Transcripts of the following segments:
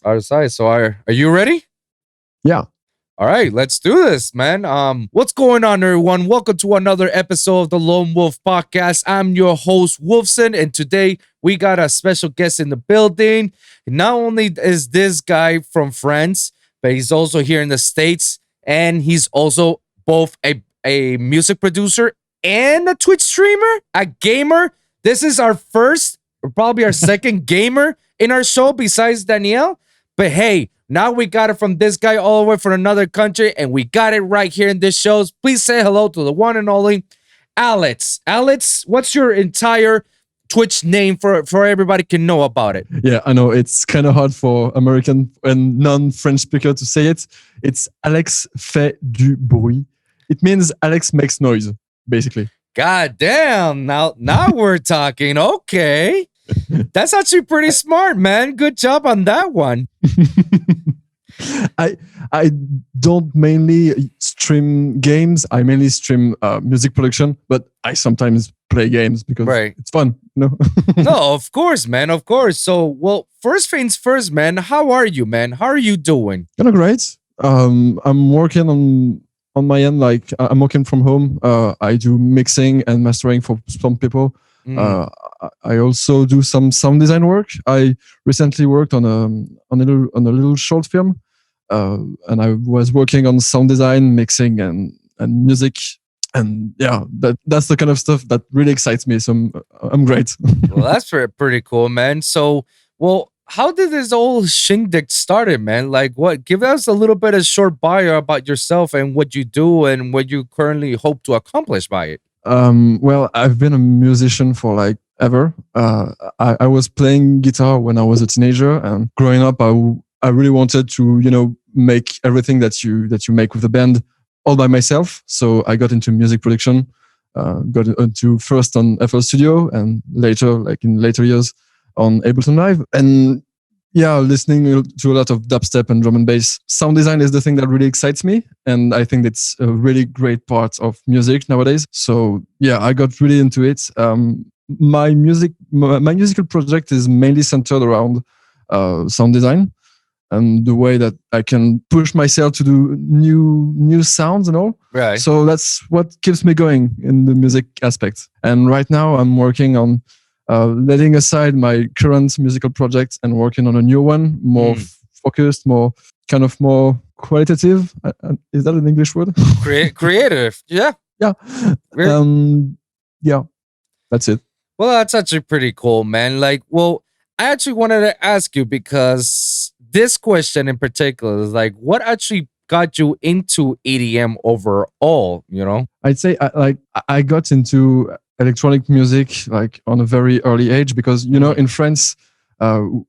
RSI. So are you ready? Yeah. All right, let's do this, man. What's going on, everyone? Welcome to another episode of the Lone Wolf Podcast. I'm your host, Wolfson, and today we got a special guest in the building. Not only is this guy from France, but he's also here in the States, and he's also both a music producer and a Twitch streamer, a gamer. This is our first, or probably our second gamer in our show besides Danielle. But hey, now we got it from this guy all the way from another country, and we got it right here in this show. Please say hello to the one and only Alex. Alex, what's your entire Twitch name for everybody can know about it? Yeah, I know it's kind of hard for American and non-French speaker to say it. It's Alex Fait Dubruit. It means Alex makes noise, basically. God damn. Now we're talking. Okay. That's actually pretty smart, man. Good job on that one. I don't mainly stream games. I mainly stream music production, but I sometimes play games because it's fun. No, of course, man. Of course. So, well, first things first, man. How are you, man? How are you doing? Kind of great. I'm working on my end. Like I'm working from home. I do mixing and mastering for some people. I also do some sound design work. I recently worked on a little short film, and I was working on sound design, mixing, and music. And yeah, that's the kind of stuff that really excites me. So I'm great. Well, that's pretty cool, man. So, well, how did this whole shindig started, man? Like, what? Give us a little bit of short bio about yourself and what you do and what you currently hope to accomplish by it. Well, I've been a musician for like ever. I was playing guitar when I was a teenager, and growing up, I really wanted to, make everything that you make with the band all by myself. So I got into music production, got into first on FL Studio, and later, like in later years, on Ableton Live. And yeah, listening to a lot of dubstep and drum and bass. Sound design is the thing that really excites me, and I think it's a really great part of music nowadays. So yeah, I got really into it. My musical project is mainly centered around sound design and the way that I can push myself to do new sounds and all. Right. So that's what keeps me going in the music aspect. And right now I'm working on letting aside my current musical project and working on a new one, more focused, more qualitative. Is that an English word? Creative. Yeah. Yeah. Yeah. That's it. Well, that's actually pretty cool, man. Like, well, I actually wanted to ask you because this question in particular is like, what actually got you into EDM overall? I'd say I got into electronic music like on a very early age because in France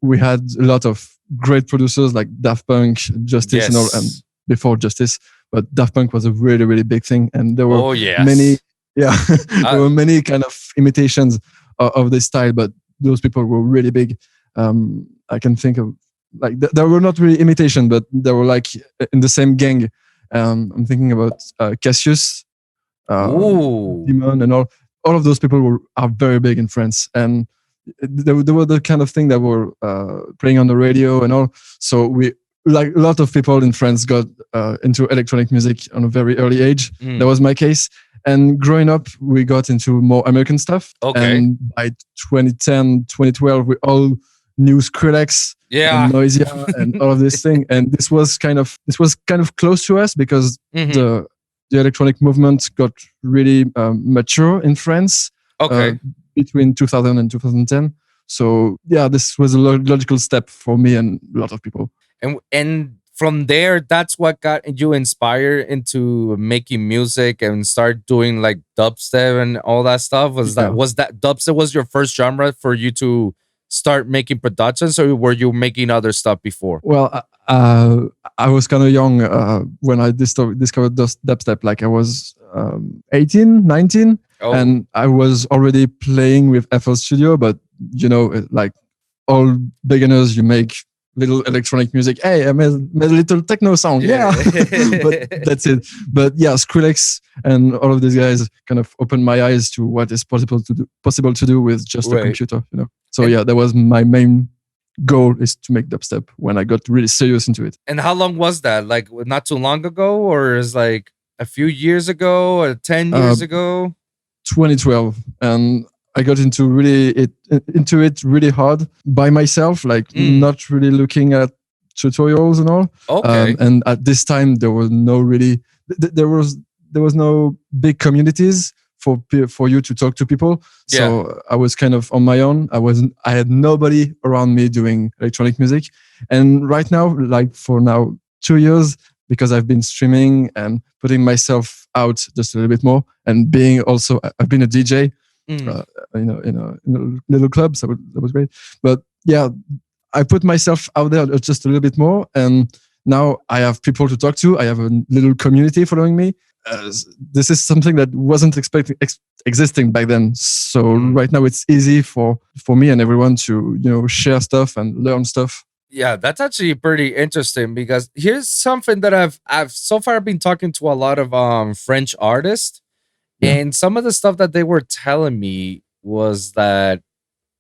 we had a lot of great producers like Daft Punk, Justice, and all, and before Justice, but Daft Punk was a really, really big thing, and there were many there were many kind of imitations of this style, but those people were really big. I can think of like there were not really imitation, but they were like in the same gang. I'm thinking about Cassius, Demon, and all of those people are very big in France, and they were the kind of thing that were playing on the radio and all. So we, like a lot of people in France, got into electronic music on a very early age. That was my case. And growing up, we got into more American stuff. Okay. And by 2010, 2012, we all knew Skrillex and Noisia and all of this thing. And this was kind of close to us because the electronic movement got really mature in France between 2000 and 2010. So yeah, this was a logical step for me and a lot of people. And from there, that's what got you inspired into making music and start doing like dubstep and all that stuff. Was that dubstep was your first genre for you to start making productions, or were you making other stuff before? Well, I was kind of young when I discovered dubstep. Like I was 18, 19, and I was already playing with FL Studio. But like all beginners, you make little electronic music. Hey, I made a little techno song. Yeah. But that's it. But yeah, Skrillex and all of these guys kind of opened my eyes to what is possible to do with just a computer. So yeah, that was my main goal is to make dubstep when I got really serious into it. And how long was that? Like not too long ago, or is like a few years ago, or 10 Uh, years ago? 2012, and I got into it really hard by myself, like Mm, not really looking at tutorials and all. okay. And at this time, there was no really there was no big communities for you to talk to people. Yeah. So I was kind of on my own. I had nobody around me doing electronic music. And right now, like for now 2 years, because I've been streaming and putting myself out just a little bit more, and being also I've been a DJ, Mm. in a little club, so that was great. But yeah, I put myself out there just a little bit more, and now I have people to talk to. I have a little community following me. This is something that wasn't existing back then. So right now it's easy for me and everyone to share stuff and learn stuff. Yeah, that's actually pretty interesting because here's something that I've so far been talking to a lot of French artists, Yeah. and some of the stuff that they were telling me was that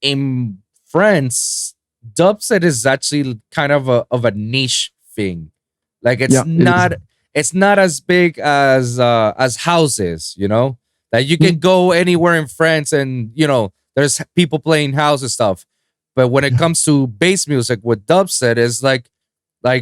in France, dubstep is actually kind of a niche thing. Like Yeah, it is. it's not as big as houses, you know? That you can go anywhere in France and there's people playing house and stuff. But when it comes to bass music with dubstep, it's like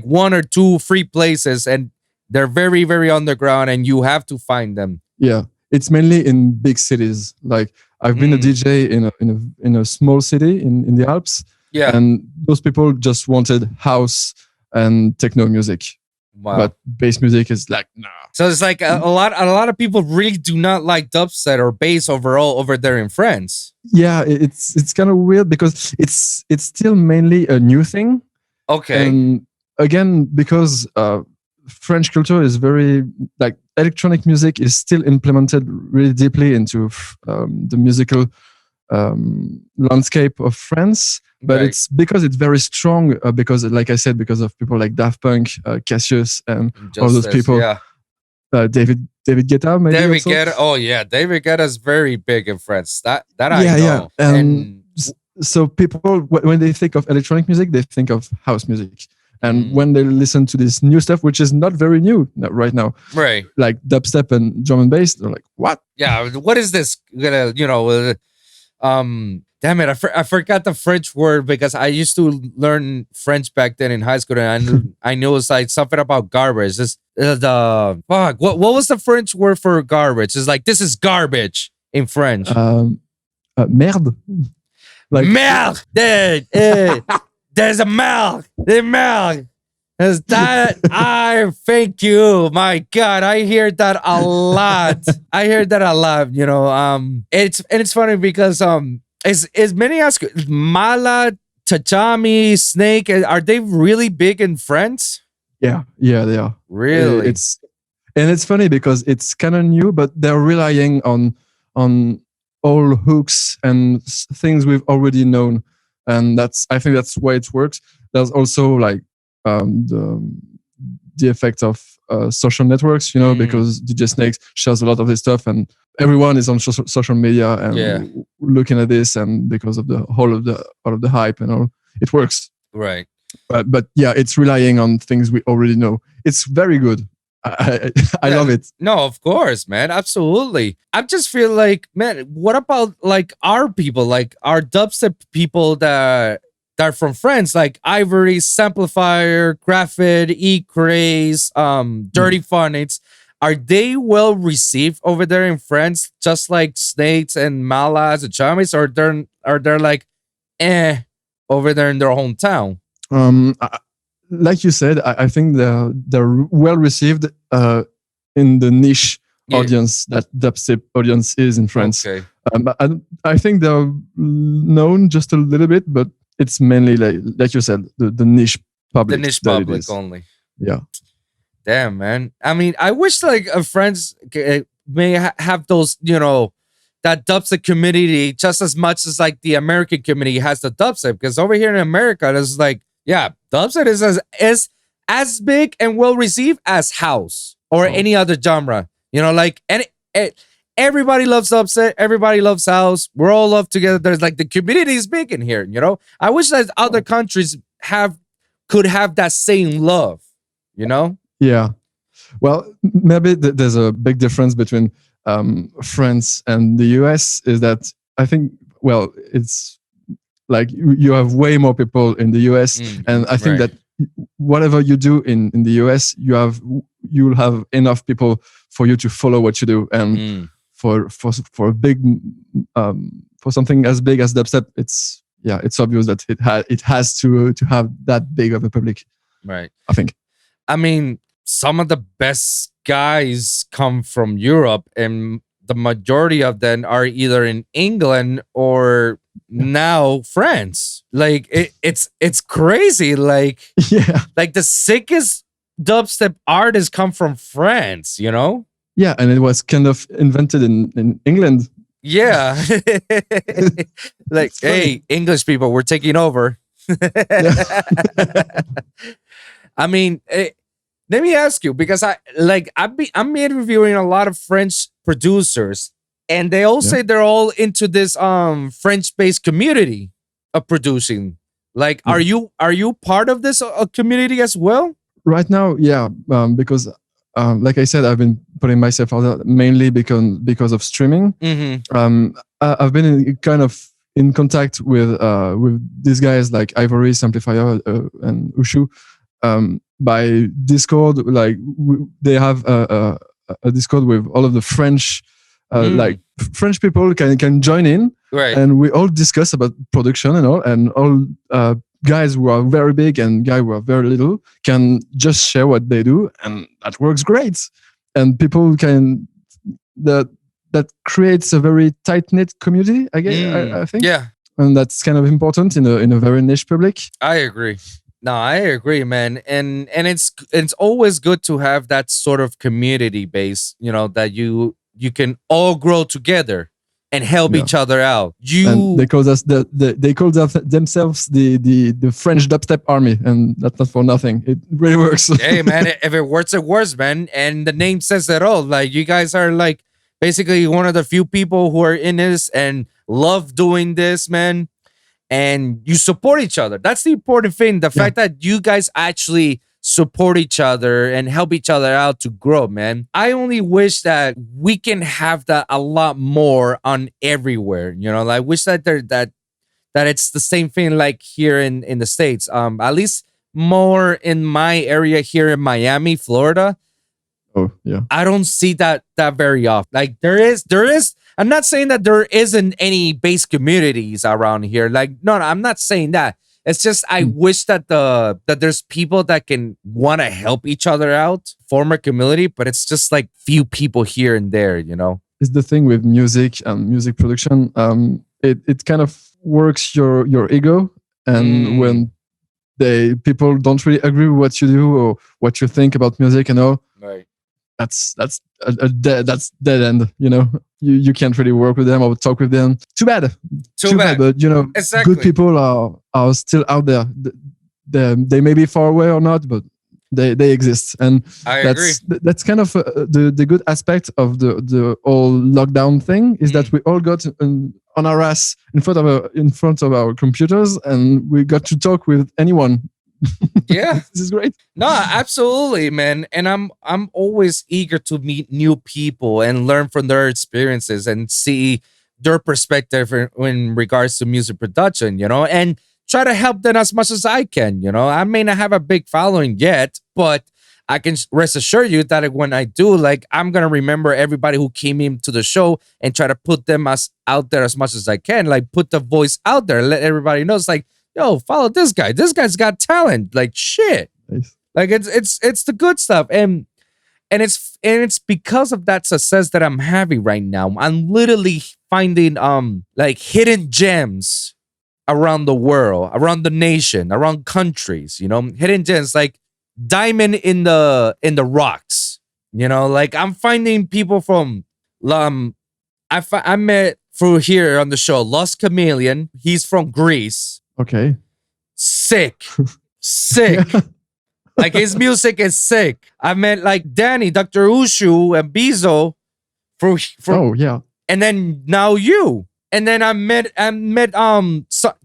one or two free places and they're very, very underground and you have to find them. Yeah, it's mainly in big cities. Like I've been a DJ in a small city in the Alps, Yeah. and those people just wanted house and techno music. Wow. But bass music is like nah. So it's like a lot of people really do not like dubstep or bass overall over there in France. Yeah, it's kind of weird because it's still mainly a new thing. Okay. And again, because French culture is very like electronic music is still implemented really deeply into the musical landscape of France. But Right. it's because it's very strong. Because, like I said, because of people like Daft Punk, Cassius, and all those Justice, people. Yeah. David Guetta, maybe. David also. Guetta. Oh yeah, David Guetta is very big in France. That I Yeah, know. yeah. So people, when they think of electronic music, they think of house music. And when they listen to this new stuff, which is not very new right now, Right. like dubstep and drum and bass, they're like, "What? Yeah. What is this gonna? Damn it! I forgot the French word because I used to learn French back then in high school, and I knew it's like something about garbage. This the fuck. What was the French word for garbage? It's like this is garbage in French. Merde." Like Merde. There's a merde. The merde. Is that I thank you. My God, I hear that a lot. I hear that a lot. It's funny because is many ask Mala, Tachami, Snake, are they really big in France? Yeah, they are. Really? It's funny because it's kind of new, but they're relying on all hooks and things we've already known, and I think that's why it works. There's also like the effect of social networks, because DJ Snakes shares a lot of this stuff, and everyone is on social media and looking at this, and because of the whole of the hype and all, it works. Right. But yeah, it's relying on things we already know. It's very good. I love it. No, of course, man. Absolutely. I just feel like, man, what about like our people, like our dubstep people that are from France, like Ivory, Samplifier, Graphid, E-Craze, Dirty Phonics. Are they well received over there in France, just like Snakes and Malas and Chamis, or are they like over there in their hometown? Like you said, I think they're well received in the niche audience that dubstep audience is in France. Okay. I think they're known just a little bit, but it's mainly like you said, the niche public. The niche public only. Yeah. Damn, man. I mean, I wish like friends may have those, that dubstep community just as much as like the American community has the dubstep. Because over here in America, there's like, yeah, dubstep is as big and well received as house or any other genre. Like everybody loves dubstep, everybody loves house. We're all love together. There's like the community is big in here, you know. I wish that other countries could have that same love, you know. Yeah. Well, maybe there's a big difference between France and the US. Is that I think, well, it's like you have way more people in the US, and I think that whatever you do in the US, you'll have enough people for you to follow what you do, and for a big for something as big as dubstep, it's obvious that it has to have that big of a public, right? I think. I mean, some of the best guys come from Europe, and the majority of them are either in England or now France. Like it's crazy. Like like the sickest dubstep artists come from France, you know? Yeah, and it was kind of invented in England. Yeah. Like, hey, English people, we're taking over. I mean, let me ask you, because I'm interviewing a lot of French producers, and they all say they're all into this French-based community of producing. Like, are you part of this community as well? Right now, yeah, because like I said, I've been putting myself out there mainly because of streaming. I've been in contact with these guys like A&Rs, Amplifier, and Ushu by Discord. Like they have a Discord with all of the French, like French people can join in, right? And we all discuss about production and all guys who are very big and guys who are very little can just share what they do, and that works great. And people can that creates a very tight-knit community, I guess. I think. Yeah. And that's kind of important in a very niche public. I agree. No, I agree, man. And it's always good to have that sort of community base, you know, that you can all grow together and help each other out. And they call us themselves the French dubstep army, and that's not for nothing. It really works. Hey, man, if it works, it works, man. And the name says it all. Like, you guys are like basically one of the few people who are in this and love doing this, man. And you support each other. That's the important thing. The fact that you guys actually support each other and help each other out to grow, man. I only wish that we can have that a lot more on everywhere. You know, I wish that that it's the same thing like here in the States. At least more in my area here in Miami, Florida. Oh, yeah. I don't see that very often. Like there is. I'm not saying that there isn't any base communities around here. Like, no, I'm not saying that. It's just I wish that that there's people that can want to help each other out, form a community, but it's just like few people here and there, you know. It's the thing with music and music production. It kind of works your ego, and when people don't really agree with what you do or what you think about music and all, right. That's dead end. You know, you can't really work with them or talk with them. Too bad. But you know, exactly. Good people are still out there. They may be far away or not, but they exist, and I agree. That's kind of the good aspect of the whole lockdown thing is that we all got on our ass in front of our computers, and we got to talk with anyone. Yeah. This is great. No, absolutely, man. And I'm always eager to meet new people and learn from their experiences and see their perspective in regards to music production, you know, and try to help them as much as I can. You know, I may not have a big following yet, but I can rest assure you that when I do, like, I'm going to remember everybody who came into the show and try to put them out there as much as I can. Like, put the voice out there, let everybody know. It's like, yo, follow this guy. This guy's got talent. Like, shit. Nice. Like, it's the good stuff. And it's because of that success that I'm having right now. I'm literally finding like hidden gems around the world, around the nation, around countries, you know, hidden gems like diamond in the rocks, you know, like I'm finding people from I met through here on the show Lost Chameleon. He's from Greece. Okay. Sick. Like his music is sick. I met like Danny, Dr. Ushu, and Bizo for Oh yeah. and then now you. And then I met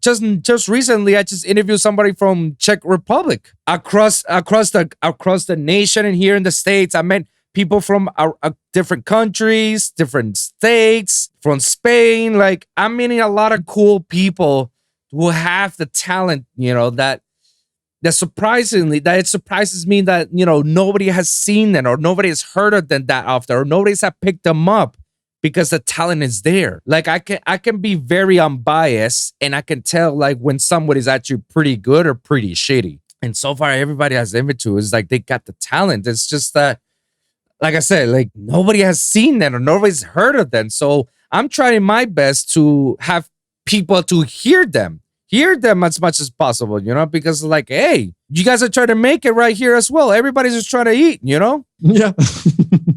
just recently I just interviewed somebody from Czech Republic across the nation and here in the States. I met people from different countries, different states, from Spain. Like I'm meeting a lot of cool people who have the talent, that it surprises me that nobody has seen them or nobody has heard of them that often or nobody's have picked them up because the talent is there. Like I can be very unbiased and I can tell like when somebody's actually pretty good or pretty shitty. And so far everybody has admitted to is like they got the talent. It's just that, like I said, like nobody has seen them or nobody's heard of them. So I'm trying my best to have people to hear them as much as possible, because like, hey, you guys are trying to make it right here as well. Everybody's just trying to eat, Yeah.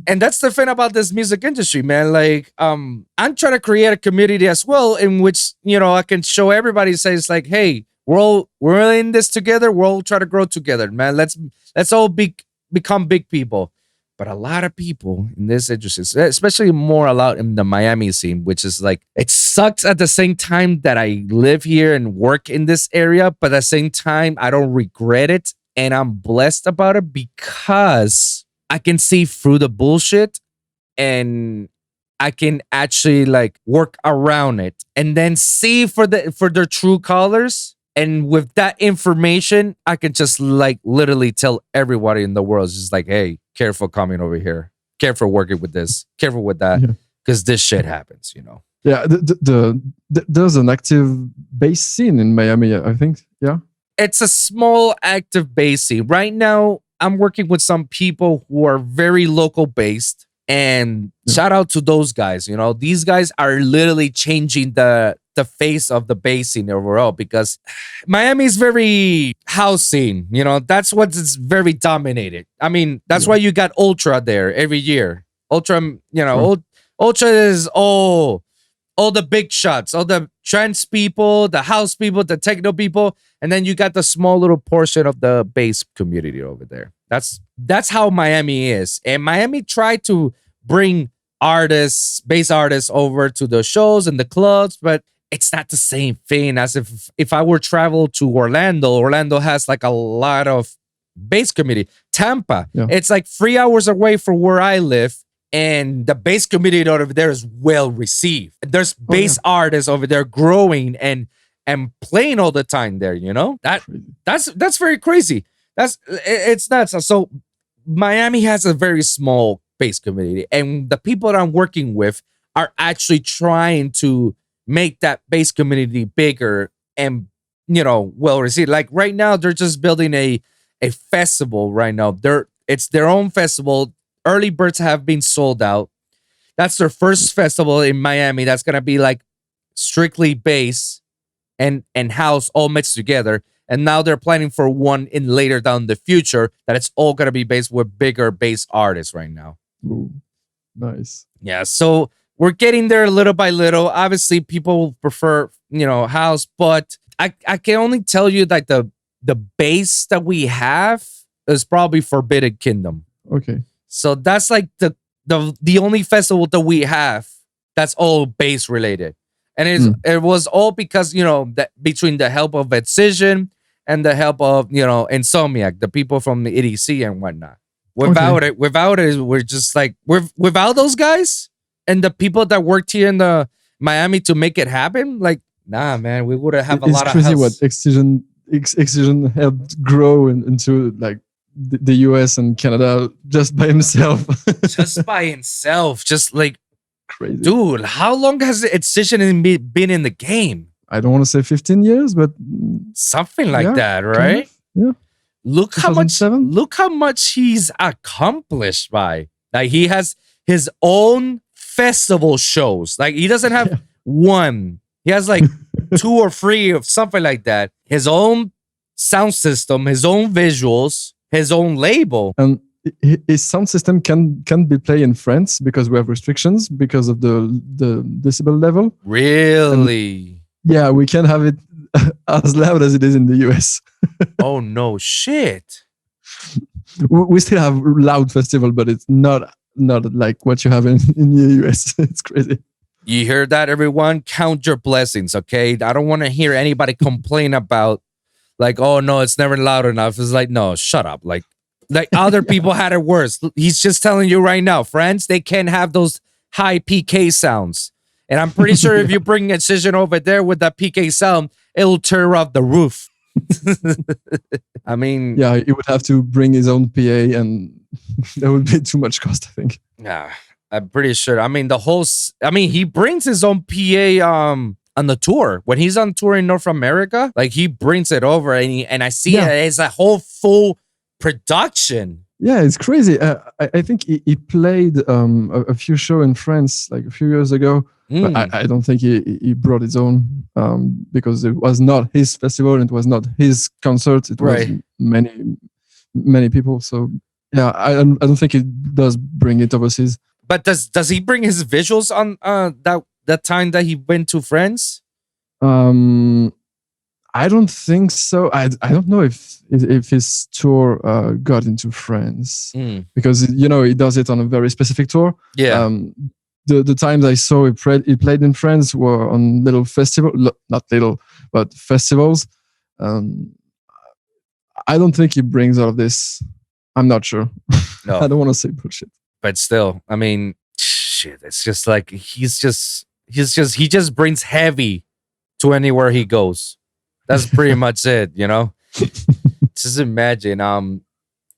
And that's the thing about this music industry, man. Like, I'm trying to create a community as well in which, I can show everybody, say it's like, hey, we're in this together. We're all trying to grow together, man. Let's all become big people. But a lot of people in this industry, especially more a lot in the Miami scene, which is like, it sucks at the same time that I live here and work in this area, but at the same time, I don't regret it. And I'm blessed about it because I can see through the bullshit and I can actually like work around it and then see for their true colors. And with that information, I can just like literally tell everybody in the world, just like, hey, careful coming over here. Careful working with this. Careful with that. Because this shit happens, Yeah, there's an active bass scene in Miami, I think. Yeah. It's a small active bass scene. Right now, I'm working with some people who are very local based. And shout out to those guys. These guys are literally changing the face of the bass scene overall because Miami is very house scene. That's what's very dominated. I mean, that's why you got Ultra there every year. Ultra, Ultra is all the big shots, all the trance people, the house people, the techno people, and then you got the small little portion of the bass community over there. That's how Miami is. And Miami tried to bring bass artists over to the shows and the clubs, but it's not the same thing as if I were travel to Orlando. Orlando has like a lot of bass community. Tampa, it's like 3 hours away from where I live. And the bass community over there is well received. There's bass artists over there growing and playing all the time there, That's very crazy. It's nuts. So Miami has a very small bass community. And the people that I'm working with are actually trying to make that bass community bigger and well received. Like right now, they're just building a festival right now. It's their own festival. Early birds have been sold out. That's their first festival in Miami. That's gonna be like strictly bass and house all mixed together. And now they're planning for one in later down the future that it's all gonna be based with bigger bass artists right now. Ooh, nice. Yeah, so we're getting there little by little. Obviously, people prefer, house, but I can only tell you that the base that we have is probably Forbidden Kingdom. Okay. So that's like the only festival that we have that's all bass related. And it was all because, that between the help of Excision and the help of, Insomniac, the people from the EDC and whatnot. Without it, we're just like, without those guys and the people that worked here in the Miami to make it happen, like, nah, man, we would have a lot of crazy what Excision helped grow into like the US and Canada just by himself. Just like crazy. Dude, how long has Excision been in the game? I don't want to say 15 years, but something like that, right? Kind of. Yeah. Look how much he's accomplished by. Like he has his own festival shows. Like he doesn't have one. He has like 2 or 3 of something like that. His own sound system, his own visuals, his own label. And his sound system can be played in France because we have restrictions because of the decibel level. Really? And, we can have it as loud as it is in the US. Oh no shit. We still have loud festival, but it's not not like what you have in the US. It's crazy. You hear that, everyone? Count your blessings, okay? I don't want to hear anybody complain about like, oh no, it's never loud enough. It's like, no, shut up. Like other people had it worse. He's just telling you right now, friends, they can't have those high PK sounds. And I'm pretty sure if you bring Incision over there with that PK sound, it'll tear off the roof. I mean, yeah, he would have to bring his own PA, and that would be too much cost, I think. Yeah, I'm pretty sure. I mean, he brings his own PA on the tour. When he's on tour in North America, like he brings it over, and I see it as a whole full production. Yeah, it's crazy. I think he played a few shows in France like a few years ago. But I don't think he brought his own because it was not his festival and it was not his concert. It was many people. So yeah, I don't think he does bring it overseas. But does he bring his visuals on that time that he went to France? I don't think so. I don't know if his tour got into France because he does it on a very specific tour. Yeah. The times I saw he played in France were on little not little, but festivals. I don't think he brings all of this. I'm not sure. No. I don't want to say bullshit. But still, I mean, shit. It's just like he just brings heavy to anywhere he goes. That's pretty much it, Just imagine.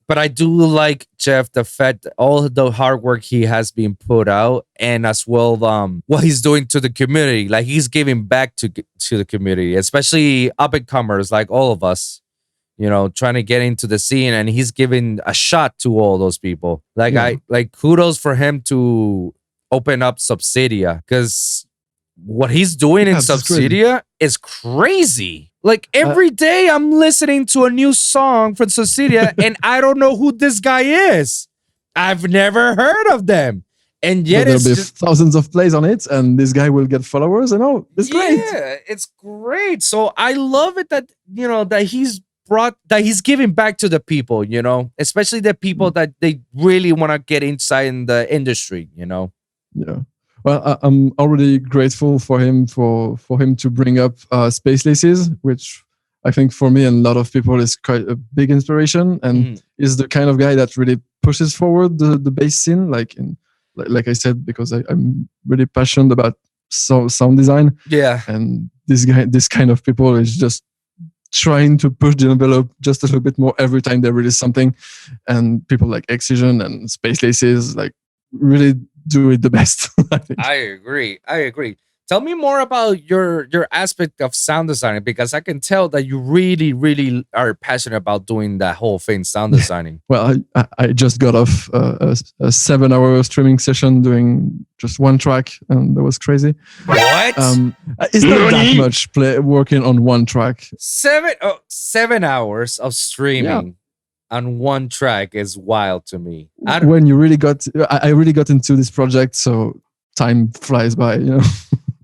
But I do like, Jeff, the fact that all the hard work he has been put out, and as well what he's doing to the community. Like he's giving back to the community, especially up and comers like all of us, trying to get into the scene, and he's giving a shot to all those people. Like kudos for him to open up Subsidia, because what he's doing in Subsidia is crazy. Like every day I'm listening to a new song from Subsidia and I don't know who this guy is. I've never heard of them. And yet there'll be thousands of plays on it and this guy will get followers and it's great. Yeah, it's great. So I love it that, that he's giving back to the people, especially the people that they really want to get inside in the industry, Yeah. Well, I'm already grateful for him to bring up Space Laces, which I think for me and a lot of people is quite a big inspiration, and is the kind of guy that really pushes forward the bass scene. Like I said, because I'm really passionate about sound design. Yeah, and this kind of people is just trying to push the envelope just a little bit more every time they release something, and people like Excision and Space Laces really do it the best. I agree. Tell me more about your aspect of sound designing, because I can tell that you really, really are passionate about doing that whole thing, sound designing. Well, I just got off a 7-hour streaming session doing just one track, and that was crazy. What? It's not that much working on one track. 7 hours of streaming on one track is wild to me. I really got into this project, so time flies by,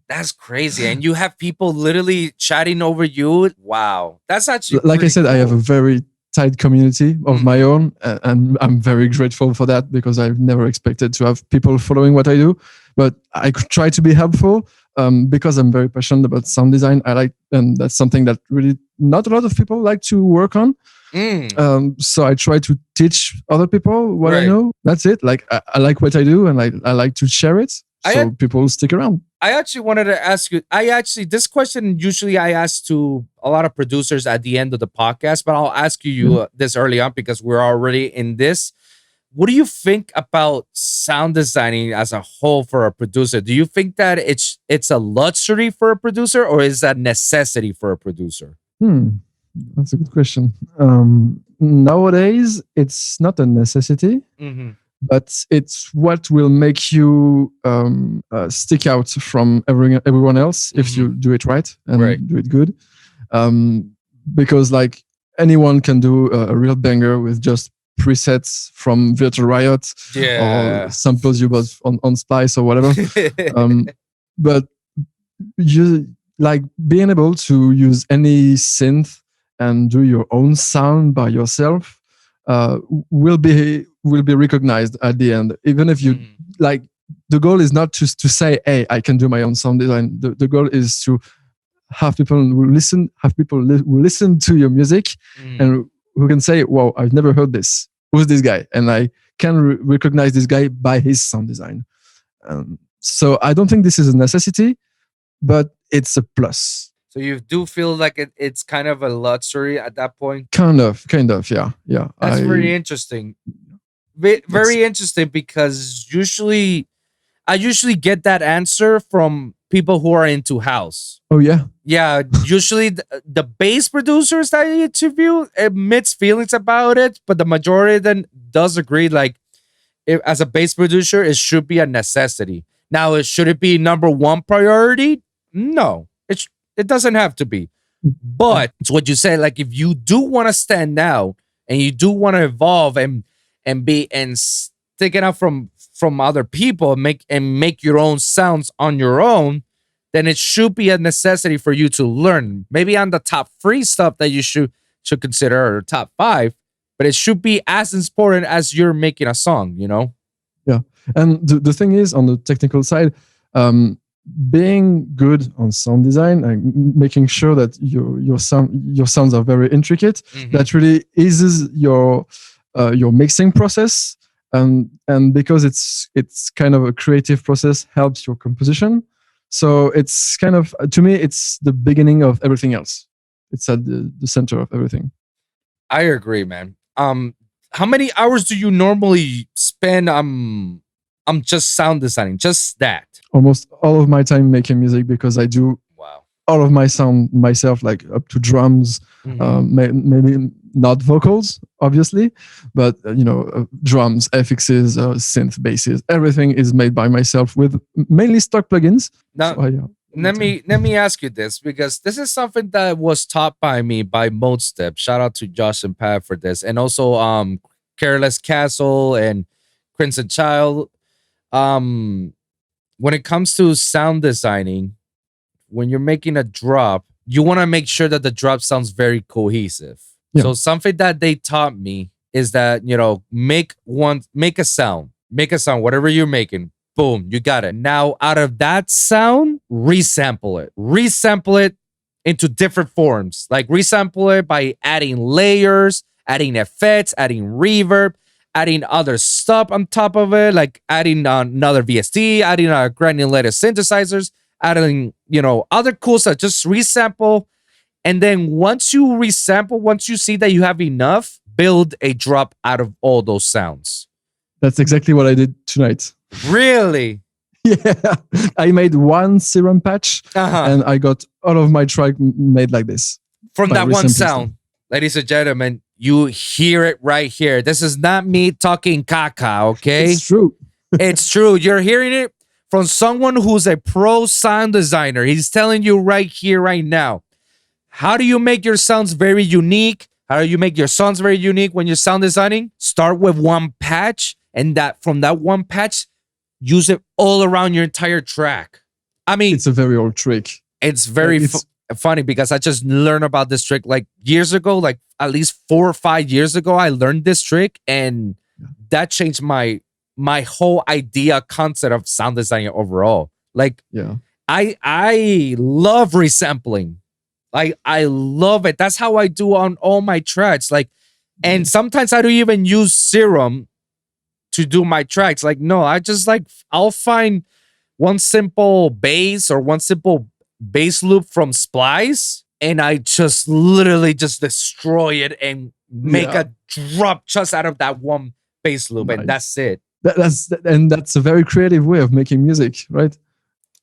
That's crazy. And you have people literally chatting over you. Wow. That's actually like I said, cool. I have a very tight community of my own, and I'm very grateful for that, because I've never expected to have people following what I do, but I try to be helpful because I'm very passionate about sound design. And that's something that really not a lot of people like to work on. So I try to teach other people what I know. That's it. Like I like what I do, and I like to share it, so people stick around. I actually wanted to ask you. This question usually I ask to a lot of producers at the end of the podcast, but I'll ask you this early on because we're already in this. What do you think about sound designing as a whole for a producer? Do you think that it's a luxury for a producer, or is that necessity for a producer? That's a good question. Nowadays, it's not a necessity, but it's what will make you stick out from everyone else if you do it right and do it good. Because like anyone can do a real banger with just presets from Virtual Riot or samples you bought on Splice or whatever. But you like being able to use any synth and do your own sound by yourself will be will be recognized at the end, even if you like. The goal is not just to say, "Hey, I can do my own sound design." The goal is to have people who listen, who listen to your music, and who can say, "Wow, I've never heard this. Who's this guy?" And I can recognize this guy by his sound design. So I don't think this is a necessity, but it's a plus. So you do feel like it's kind of a luxury at that point? Kind of, yeah. That's very interesting. Very interesting, because I usually get that answer from people who are into house. Oh, yeah? Yeah, usually the bass producers that I interview admits feelings about it, but the majority of them does agree, like, as a bass producer, it should be a necessity. Now, should it be number one priority? No, it doesn't have to be. But it's what you say, like, if you do want to stand out and you do want to evolve and stick it out from other people and make your own sounds on your own, then it should be a necessity for you to learn. Maybe on the top 3 stuff that you should consider, or top 5, but it should be as important as you're making a song, you know? Yeah. And the thing is, on the technical side, being good on sound design and making sure that your sounds are very intricate, that really eases your mixing process. And because it's kind of a creative process, helps your composition. So it's kind of, to me, it's the beginning of everything else. It's at the center of everything. I agree, man. How many hours do you normally spend just sound designing? Just that? Almost all of my time making music, because I do all of my sound myself, like up to drums, maybe not vocals, obviously, but drums, FXs, synth, basses, everything is made by myself with mainly stock plugins. Now, so, let me ask you this, because this is something that was taught by me by Mode Step. Shout out to Josh and Pat for this, and also Careless Castle and Crimson Child. When it comes to sound designing, when you're making a drop, you want to make sure that the drop sounds very cohesive. Yeah. So something that they taught me is that, make a sound, whatever you're making, boom, you got it. Now, out of that sound, resample it into different forms. Like, resample it by adding layers, adding effects, adding reverb, adding other stuff on top of it, like adding another VST, adding granulated synthesizers, adding, other cool stuff. Just resample. And then once you resample, once you see that you have enough, build a drop out of all those sounds. That's exactly what I did tonight. Really? Yeah. I made one serum patch and I got all of my track made like this. From that one sound. Ladies and gentlemen, you hear it right here. This is not me talking caca, okay? It's true. It's true. You're hearing it from someone who's a pro sound designer. He's telling you right here, right now. How do you make your sounds very unique? How do you make your songs very unique when you're sound designing? Start with one patch, and from that one patch, use it all around your entire track. I mean, it's a very old trick. It's very funny, because I just learned about this trick like years ago, like at least 4 or 5 years ago. I learned this trick, and that changed my whole concept of sound design overall. Like, I love resampling. Like, I love it. That's how I do on all my tracks. Like, and sometimes I don't even use Serum to do my tracks. Like, no, I just I'll find one simple bass or one simple bass loop from Splice, and I just literally just destroy it and make a drop just out of that one bass loop, and that's it. That's a very creative way of making music, right?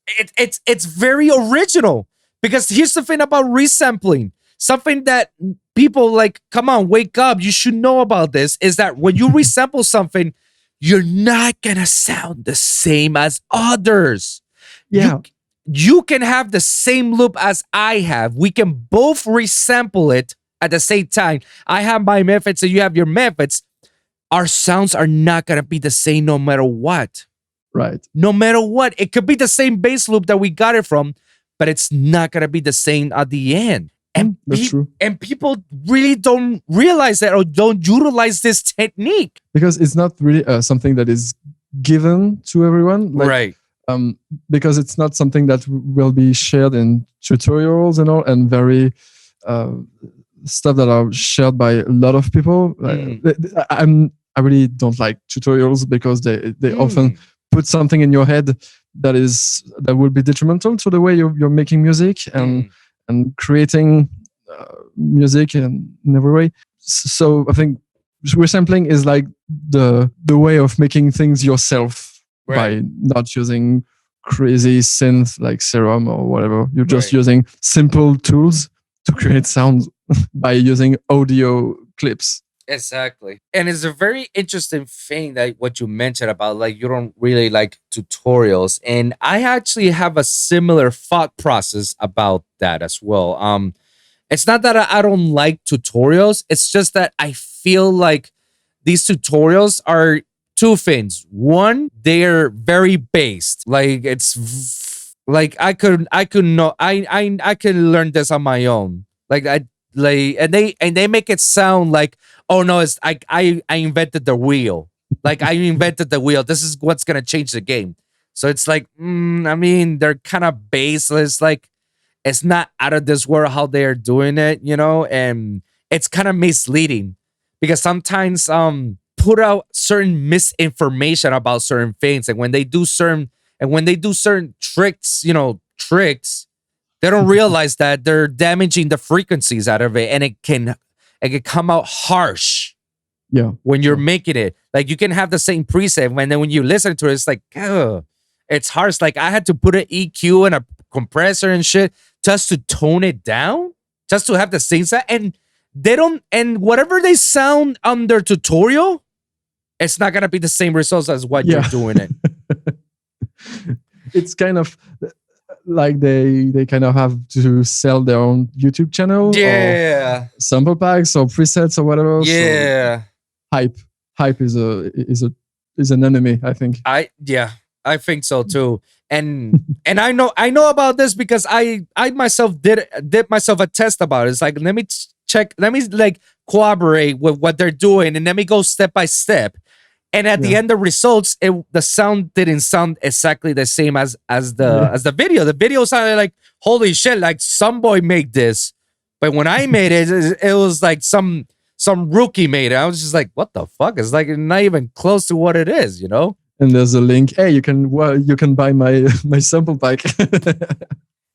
It's very original, because here's the thing about resampling. Something that people come on, wake up, you should know about this, is that when you resample something, you're not gonna sound the same as others. Yeah. You can have the same loop as I have. We can both resample it at the same time. I have my methods and you have your methods. Our sounds are not going to be the same no matter what. Right. No matter what. It could be the same bass loop that we got it from, but it's not going to be the same at the end. And That's true. And people really don't realize that or don't utilize this technique. Because it's not really something that is given to everyone. Like, right. Because it's not something that will be shared in tutorials and all, and very stuff that are shared by a lot of people. I really don't like tutorials because they often put something in your head that will be detrimental to the way you're making music and creating music in every way. So I think resampling is like the way of making things yourself. Right. By not using crazy synth like Serum or whatever. You're just using simple tools to create sound by using audio clips. Exactly. And it's a very interesting thing that what you mentioned about like you don't really like tutorials. And I actually have a similar thought process about that as well. It's not that I don't like tutorials. It's just that I feel like these tutorials are two things. One, they're very based. Like it's like I can learn this on my own. And they make it sound like, oh no, it's I invented the wheel. Like I invented the wheel. This is what's gonna change the game. So it's like, I mean, they're kind of baseless. Like it's not out of this world how they are doing it, and it's kind of misleading because sometimes put out certain misinformation about certain things, and when they do certain tricks, they don't realize that they're damaging the frequencies out of it, and it can come out harsh. Yeah, when you're making it, like you can have the same preset, and then when you listen to it, it's like, ugh, it's harsh. Like I had to put an EQ and a compressor and shit just to tone it down, just to have the same sound, and they don't, and whatever they sound on their tutorial, it's not gonna be the same results as what you're doing it. It's kind of like they kind of have to sell their own YouTube channel, or sample packs or presets or whatever. Yeah, so hype is an enemy, I think. I think so too. And I know about this because I myself did myself a test about it. It's like, let me check, let me like collaborate with what they're doing, and let me go step by step. And at the end, the results, the sound didn't sound exactly the same as the video. The video sounded like, holy shit, like some boy made this. But when I made it, it was like some rookie made it. I was just like, what the fuck? It's like not even close to what it is, And there's a link. Hey, you can buy my sample pack.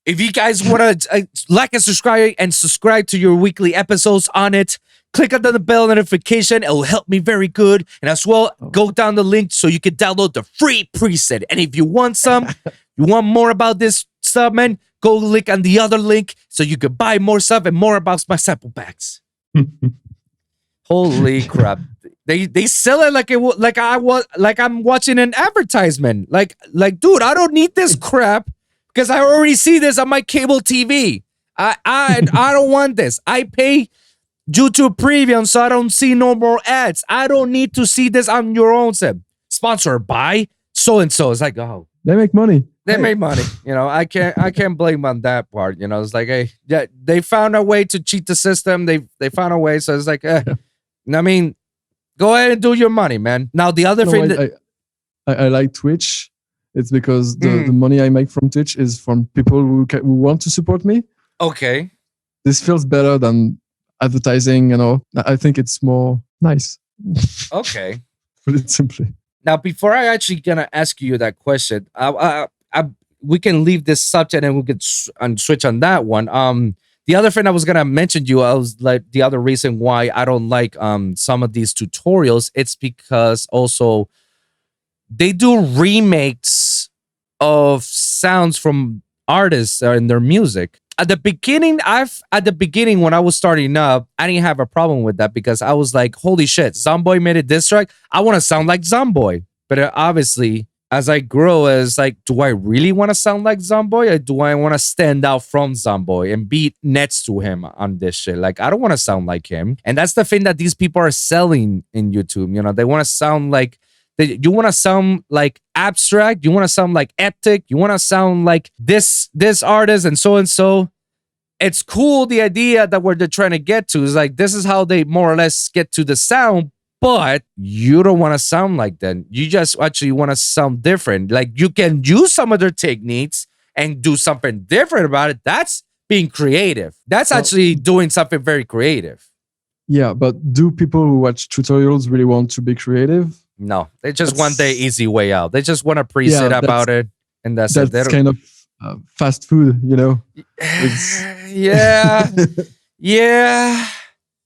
If you guys want to like and subscribe to your weekly episodes on it, click on the bell notification. It will help me very good. And as well, go down the link so you can download the free preset. And if you want you want more about this stuff, man, go click on the other link so you can buy more stuff and more about my sample packs. Holy crap. They sell it like I'm watching an advertisement. Like, dude, I don't need this crap because I already see this on my cable TV. I don't want this. I pay YouTube Premium so I don't see no more ads. I don't need to see this on your own set. Sponsored by so and so. It's like, oh, they make money. They make money. I can't blame on that part. It's like, hey, yeah, they found a way to cheat the system. They found a way. So it's like, I mean, go ahead and do your money, man. Now the other thing I like Twitch. It's because the money I make from Twitch is from people who want to support me. Okay. This feels better than advertising, I think it's more nice. Okay. Put it simply. Now, before I actually gonna ask you that question, we can leave this subject and we could switch on that one. The other thing I was gonna mention I was like, the other reason why I don't like some of these tutorials, it's because also they do remakes of sounds from artists in their music. At the beginning, when I was starting up, I didn't have a problem with that because I was like, holy shit, Zomboy made a diss track. I want to sound like Zomboy. But obviously, as I grow, it's like, do I really want to sound like Zomboy, or do I want to stand out from Zomboy and be next to him on this shit? Like, I don't want to sound like him. And that's the thing that these people are selling in YouTube. They want to sound like, you want to sound like Abstract, you want to sound like Eptic, you want to sound like this artist and so. it's cool, the idea that they're trying to get to is like, this is how they more or less get to the sound, but you don't want to sound like that. You just actually want to sound different. Like, you can use some of their techniques and do something different about it. That's being creative. That's actually doing something very creative. Yeah, but do people who watch tutorials really want to be creative? No, they just want the easy way out. They just want a preset about it, and that's it. That's kind of fast food, you know? Yeah. Yeah.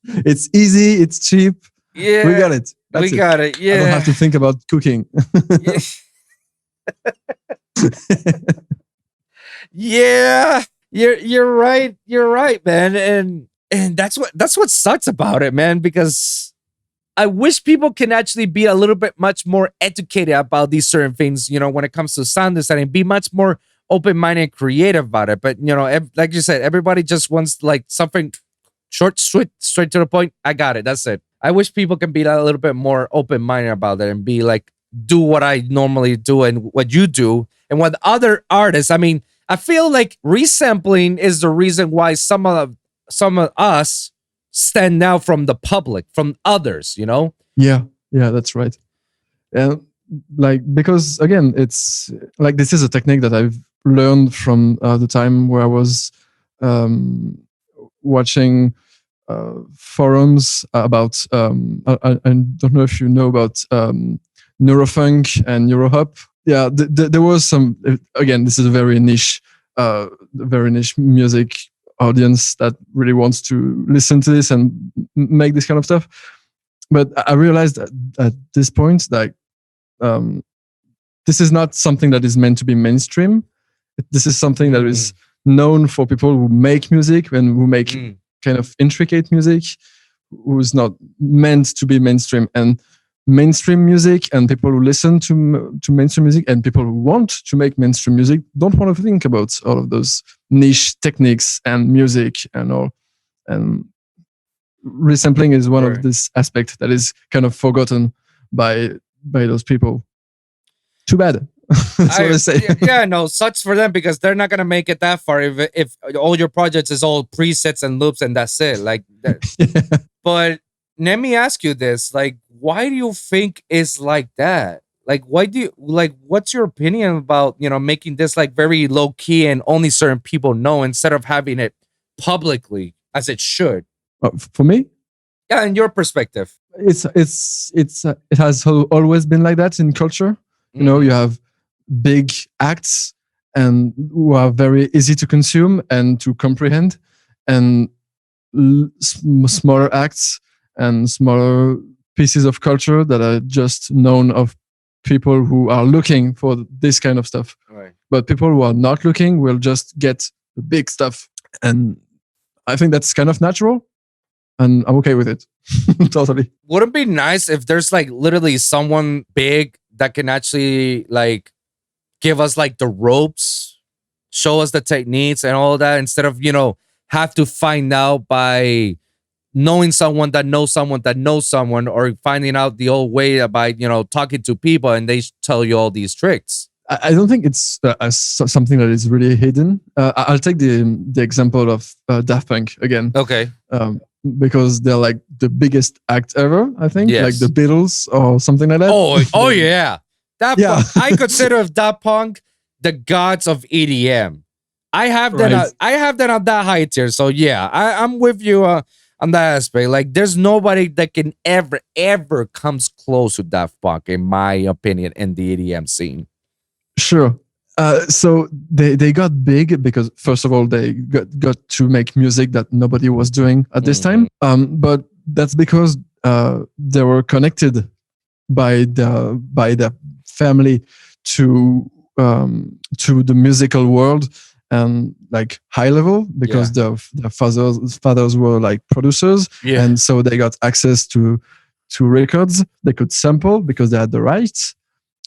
It's easy, it's cheap. Yeah. We got it. We got it. Yeah. I don't have to think about cooking. Yeah. You're right. You're right, man. And that's what sucks about it, man, because I wish people can actually be a little bit much more educated about these certain things, you know, when it comes to sound design, and be much more open-minded and creative about it. But, you know, like you said, everybody just wants like something short, sweet, straight to the point. I got it. That's it. I wish people can be a little bit more open-minded about it and be like, do what I normally do and what you do and what other artists. I mean, I feel like resampling is the reason why some of us stand out from the public, from others, you know? Yeah, that's right. And like, because again, it's like, this is a technique that I've learned from the time where I was watching forums about, I don't know if you know about neurofunk and neurohop. Yeah, there was some, again, this is a very niche music audience that really wants to listen to this and make this kind of stuff. But I realized at this point that this is not something that is meant to be mainstream. This is something that is known for people who make music and who make kind of intricate music, who's not meant to be mainstream. And mainstream music and people who listen to mainstream music and people who want to make mainstream music don't want to think about all of those niche techniques and music and all. And resampling is one of this aspect that is kind of forgotten by those people. Too bad. That's what I say. Yeah, no, sucks for them, because they're not gonna make it that far if all your projects is all presets and loops and that's it. Like that. Yeah. But let me ask you this: like, why do you think it's like that? Like, why do you like? What's your opinion about, you know, making this like very low key and only certain people know, instead of having it publicly as it should? For me, yeah, in your perspective, it has always been like that in culture. You know, you have big acts and who are very easy to consume and to comprehend, and smaller acts and smaller pieces of culture that are just known of people who are looking for this kind of stuff. Right. But people who are not looking will just get the big stuff. And I think that's kind of natural. And I'm okay with it. Totally. Would it be nice if there's like literally someone big that can actually like give us like the ropes, show us the techniques and all that, instead of, you know, have to find out by knowing someone that knows someone that knows someone, or finding out the old way by, you know, talking to people and they tell you all these tricks? I don't think it's something that is really hidden. I'll take the example of Daft Punk again. Okay. Because they're like the biggest act ever, I think. Yes. Like the Beatles or something like that. Oh yeah. Daft Punk, I consider Daft Punk the gods of EDM. I have them. I have them on that high tier. So yeah, I'm with you on that aspect. Like, there's nobody that can ever comes close to Daft Punk, in my opinion, in the EDM scene. Sure. So they got big because, first of all, they got to make music that nobody was doing at this time. But that's because they were connected by the family to the musical world, and like high level, because their fathers were like producers, and so they got access to records. They could sample because they had the rights,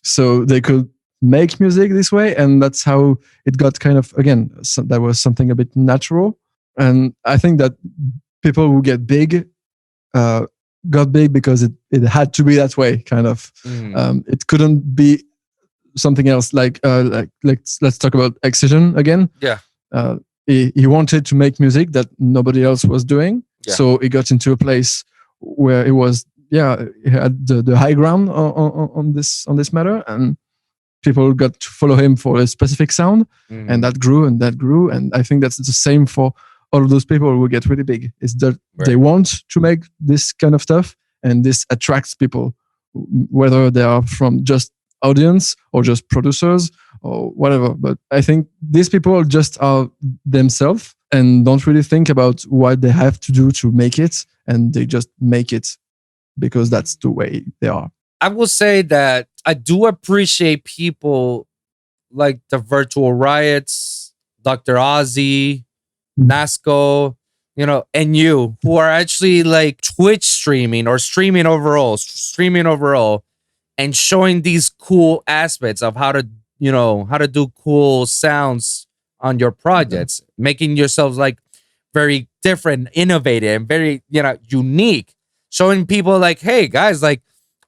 so they could make music this way, and that's how it got kind of, again, that was something a bit natural. And I think that people who get big got big because it had to be that way, kind of. It couldn't be something else. Like let's talk about Excision again. he wanted to make music that nobody else was doing. Yeah. So he got into a place where it was, he had the high ground on this matter, and people got to follow him for a specific sound, and that grew and that grew. And I think that's the same for all of those people who get really big. Is that they want to make this kind of stuff, and this attracts people, whether they are from just audience or just producers or whatever. But I think these people just are themselves and don't really think about what they have to do to make it, and they just make it because that's the way they are. I will say that I do appreciate people like the Virtual Riots, Dr. Ozzy, Nasco, and you, who are actually like Twitch streaming or streaming overall, and showing these cool aspects of how to do cool sounds on your projects, making yourselves like very different, innovative, and very, unique. Showing people like, hey guys, like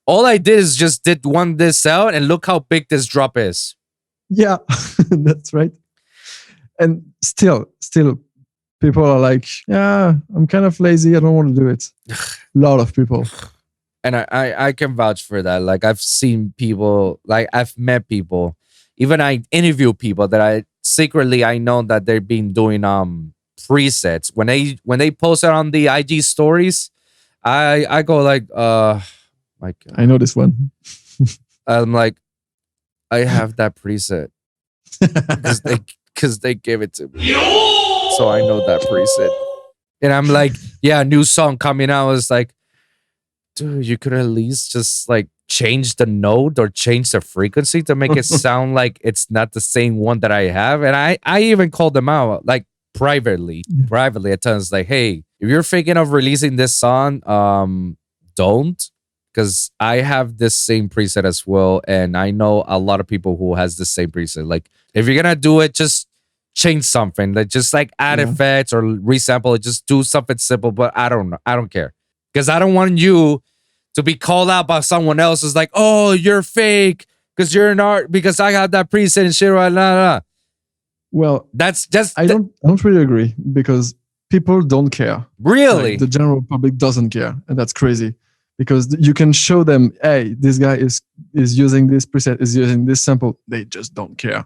all I did is just did this out, and look how big this drop is. Yeah, that's right. And still, people are like, yeah, I'm kind of lazy. I don't want to do it. A lot of people. And I can vouch for that. Like I've seen people, like I've met people, even I interview people that I secretly I know that they've been doing presets. When they post it on the IG stories, I go like, my God. I know this one. I'm like, I have that preset because they gave it to me, so I know that preset. And I'm like, yeah, new song coming out. It's like, dude, you could at least just like change the note or change the frequency to make it sound like it's not the same one that I have. And I even called them out like privately at times, like, hey, if you're thinking of releasing this song, don't. Because I have this same preset as well, and I know a lot of people who has the same preset. Like, if you're gonna do it, just change something. Like, just like add effects or resample it. Just do something simple. But I don't care, because I don't want you to be called out by someone else. It's like, oh, you're fake because you're an art because I got that preset and shit. Right? Well, that's just I don't really agree, because people don't care. Really, like, the general public doesn't care, and that's crazy. Because you can show them, hey, this guy is using this preset, is using this sample. They just don't care.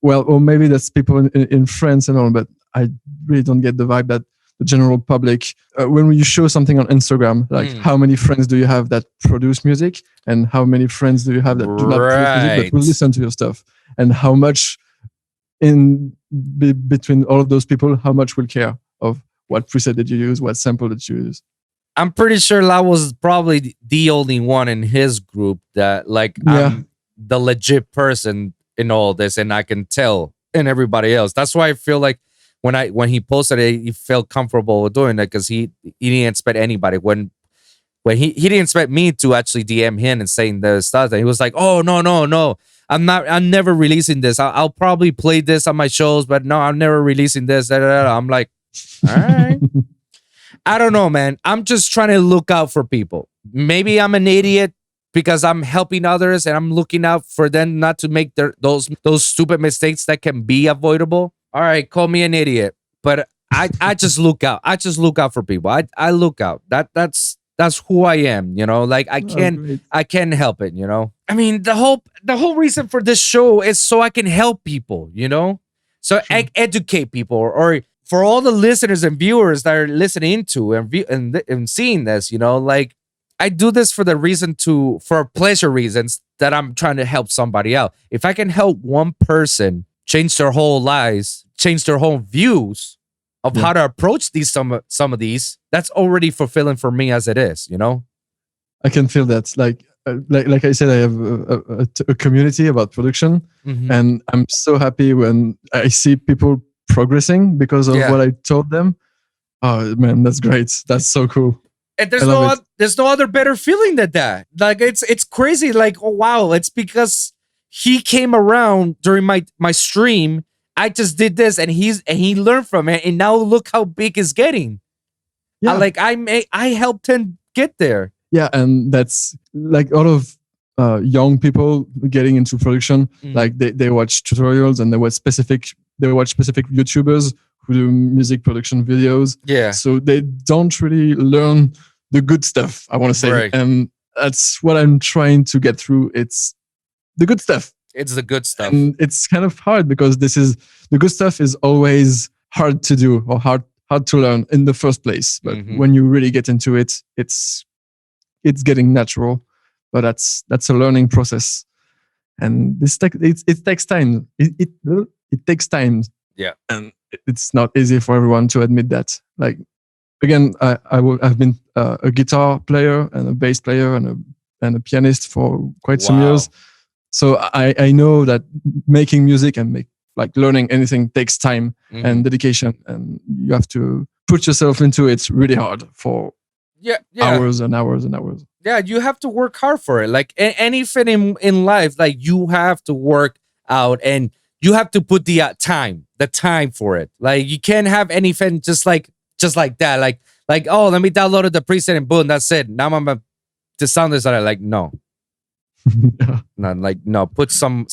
Well, or maybe that's people in France and all, but I really don't get the vibe that the general public, when you show something on Instagram, like how many friends do you have that produce music, and how many friends do you have that do not produce music but will listen to your stuff, and how much between all of those people, how much will care of what preset did you use, what sample did you use? I'm pretty sure I was probably the only one in his group that like I'm the legit person in all this, and I can tell in everybody else. That's why I feel like when he posted it, he felt comfortable with doing it, because he didn't expect anybody when he didn't expect me to actually DM him and saying the stuff. And he was like, oh no, I'm never releasing this. I'll probably play this on my shows, but no, I'm never releasing this. I'm like, all right. I don't know, man. I'm just trying to look out for people. Maybe I'm an idiot because I'm helping others and I'm looking out for them not to make those stupid mistakes that can be avoidable. All right, call me an idiot, but I just look out. I just look out for people. I look out. That's who I am. Like I can't help it. I mean, the whole reason for this show is so I can help people. So educate people or for all the listeners and viewers that are listening to and seeing this, like I do this for pleasure reasons, that I'm trying to help somebody out. If I can help one person change their whole lives, change their whole views of how to approach some of these, that's already fulfilling for me as it is, I can feel that. Like I said, I have a community about production, and I'm so happy when I see people progressing because of what I told them. Oh man, that's great. That's so cool. And there's no other better feeling than that. Like it's crazy. Like, oh wow, it's because he came around during my stream. I just did this, and he learned from it, and now look how big it's getting. Yeah, I helped him get there. Yeah, and that's like all of young people getting into production. Like they watch tutorials, and they watch specific YouTubers who do music production videos. Yeah. So they don't really learn the good stuff, I want to say. Right. And that's what I'm trying to get through. It's the good stuff. It's the good stuff. And it's kind of hard because the good stuff is always hard to do or hard to learn in the first place. But when you really get into it, it's getting natural. But that's a learning process. And it takes time. It takes time. Yeah. And it's not easy for everyone to admit that. Like, again, I've been a guitar player and a bass player and a pianist for quite some years. So I know that making music and learning anything takes time and dedication, and you have to put yourself into it really hard for hours and hours and hours. Yeah, you have to work hard for it. Like anything in life, like you have to work out and you have to put the time for it. Like you can't have anything just like that. Like oh, let me download the preset and boom, that's it. Now I'm the sound designer. Like no, no. Put some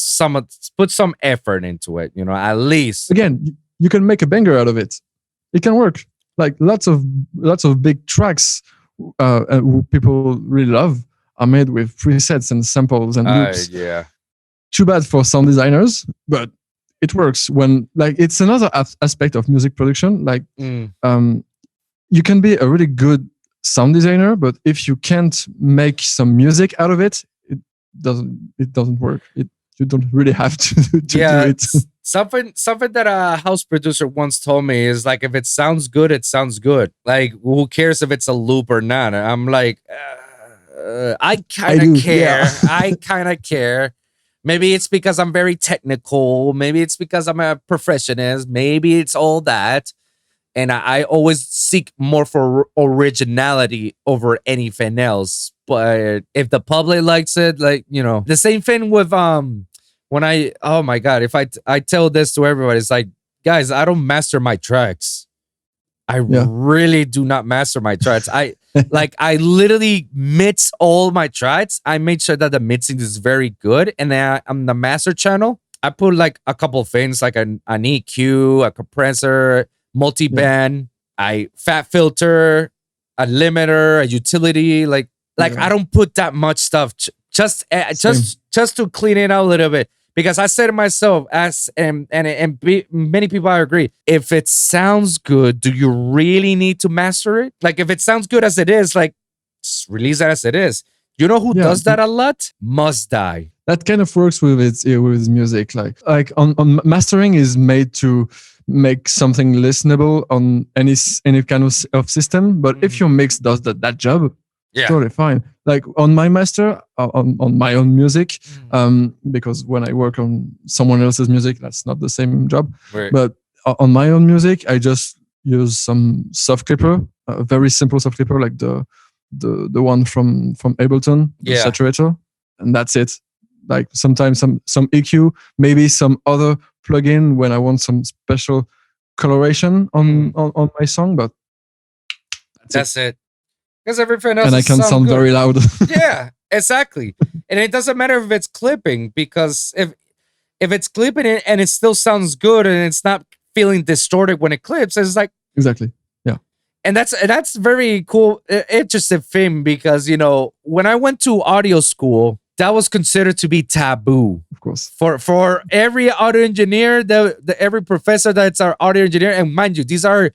effort into it. You know, at least. Again, you can make a banger out of it. It can work. Like lots of big tracks who people really love are made with presets and samples and loops. Yeah. Too bad for sound designers, but it works when it's another aspect of music production. Like you can be a really good sound designer, but if you can't make some music out of it, it doesn't work. You don't really have to do it. Something that a house producer once told me is like, if it sounds good, it sounds good. Like, who cares if it's a loop or not? And I'm like, I kind of care. Yeah. I kind of care. Maybe it's because I'm very technical. Maybe it's because I'm a perfectionist. Maybe it's all that. And I always seek more for originality over anything else. But if the public likes it, like, you know, the same thing with when oh my God, if I tell this to everybody, it's like, guys, I don't master my tracks. I really do not master my tracks. I literally mix all my tracks. I make sure that the mixing is very good. And then on the master channel, I put like a couple things like an EQ, a compressor, multi-band, a fat filter, a limiter, a utility. Like I don't put that much stuff just to clean it out a little bit. Because I say to myself, many people I agree, if it sounds good, do you really need to master it? Like if it sounds good as it is, like just release it as it is. You know who does that a lot? Must Die. That kind of works with music. Like on mastering is made to make something listenable on any kind of system. But if your mix does that job, totally fine. Like on my master, on my own music, because when I work on someone else's music, that's not the same job. Right. But on my own music, I just use some soft clipper, a very simple soft clipper, like the one from Ableton, the saturator, and that's it. Like sometimes some EQ, maybe some other plugin when I want some special coloration on my song, but that's it. Because everything else, and I can sound very loud. Yeah, exactly. And it doesn't matter if it's clipping, because if it's clipping it and it still sounds good and it's not feeling distorted when it clips, it's like exactly. Yeah. And that's very cool, interesting thing, because you know, when I went to audio school, that was considered to be taboo. Of course. For every audio engineer, every professor that's our audio engineer, and mind you, these are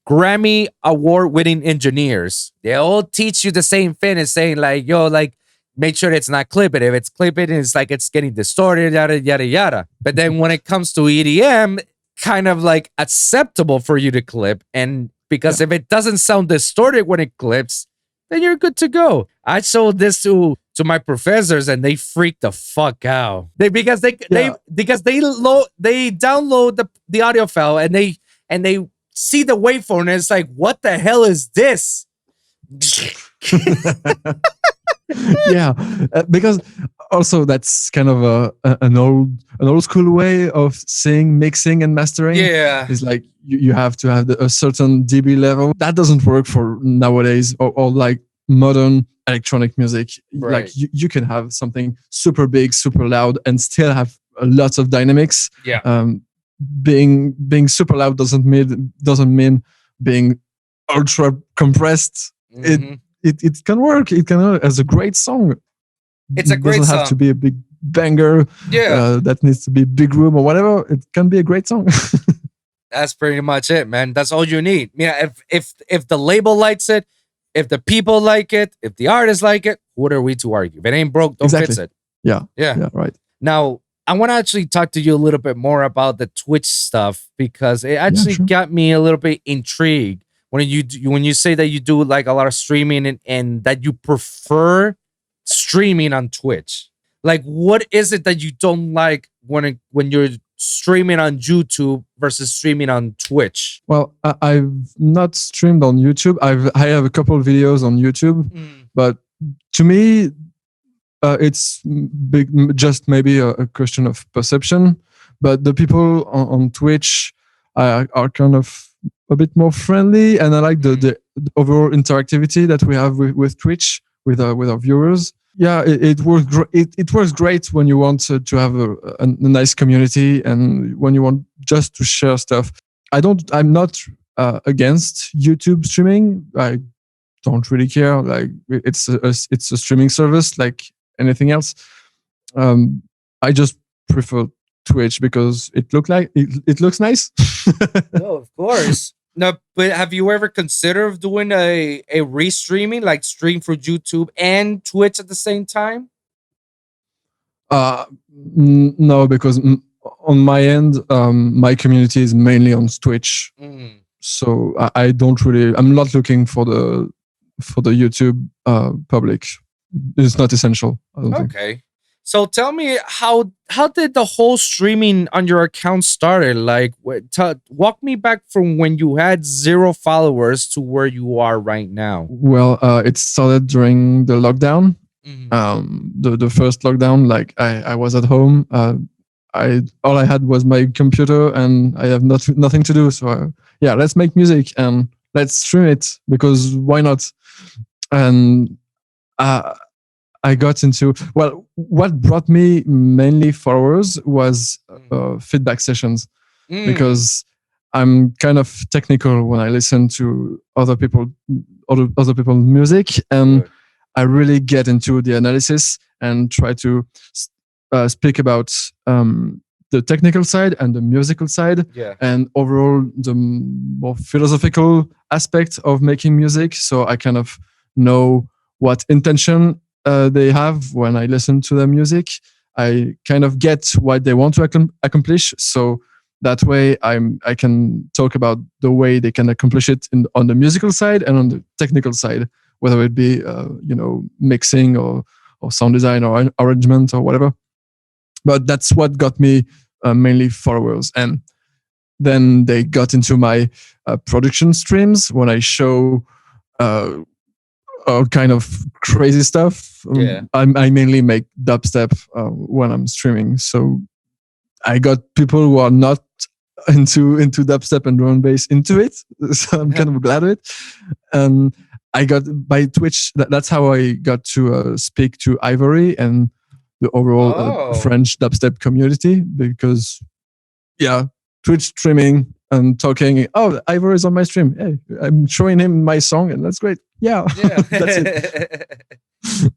Grammy award-winning engineers. They all teach you the same thing, and saying like, yo, like, make sure it's not clipping. If it's clipping, it's like it's getting distorted, yada, yada, yada. But then when it comes to EDM, kind of like acceptable for you to clip. And because if it doesn't sound distorted when it clips, then you're good to go. I showed this to my professors and they freaked the fuck out. Because they download the audio file and they see the waveform and it's like, what the hell is this? Because also that's kind of an old school way of saying mixing and mastering. Yeah, it's like you have to have a certain dB level. That doesn't work for nowadays or like modern electronic music. Right. Like you can have something super big, super loud, and still have lots of dynamics. Yeah. being super loud doesn't mean being ultra compressed. Mhm. It can work. It can work as a great song. It's a It great doesn't have to song. be a big banger Yeah. that needs to be big room or whatever. It can be a great song. That's pretty much it, man. That's all you need. Yeah, if the label likes it, if the people like it, if the artists like it, what are we to argue? If it ain't broke, don't fix Exactly. it. Yeah. Yeah. Yeah. Right. Now, I want to actually talk to you a little bit more about the Twitch stuff because it actually sure. got me a little bit intrigued when you say that you do like a lot of streaming and that you prefer streaming on Twitch. Like, what is it that you don't like when you're streaming on YouTube versus streaming on Twitch? Well, I've not streamed on YouTube. I have a couple of videos on YouTube, but to me, it's just maybe a question of perception. But the people on Twitch are kind of a bit more friendly, and I like the overall interactivity that we have with Twitch with our viewers. Yeah, it works. It works great when you want to have a nice community and when you want just to share stuff. I'm not against YouTube streaming. I don't really care. Like it's a streaming service like anything else. I just prefer Twitch because it looks nice. No, of course. No, but have you ever considered doing a restreaming, like stream for YouTube and Twitch at the same time? No, because on my end, my community is mainly on Twitch, so I don't really. I'm not looking for the YouTube public. It's not essential. I don't think. Okay. So tell me how did the whole streaming on your account started? Like, walk me back from when you had 0 followers to where you are right now. Well, it started during the lockdown. The first lockdown. Like I was at home. All I had was my computer, and I have nothing to do. So yeah, let's make music and let's stream it because why not? And I got into what brought me mainly followers was feedback sessions because I'm kind of technical when I listen to other people's music, and I really get into the analysis and try to speak about the technical side and the musical side, and overall the more philosophical aspect of making music. So I kind of know what intention they have when I listen to their music. I kind of get what they want to accomplish. So that way I can talk about the way they can accomplish it on the musical side and on the technical side, whether it be mixing or sound design or arrangement or whatever. But that's what got me mainly followers. And then they got into my production streams when I show all kind of crazy stuff. I mainly make dubstep when I'm streaming. So I got people who are not into dubstep and drum and bass into it. So I'm kind of glad of it. I got by Twitch. That's how I got to speak to Ivory and the overall French dubstep community, because Twitch streaming and talking. Oh, Ivory is on my stream. Hey, I'm showing him my song, and that's great. Yeah. That's it.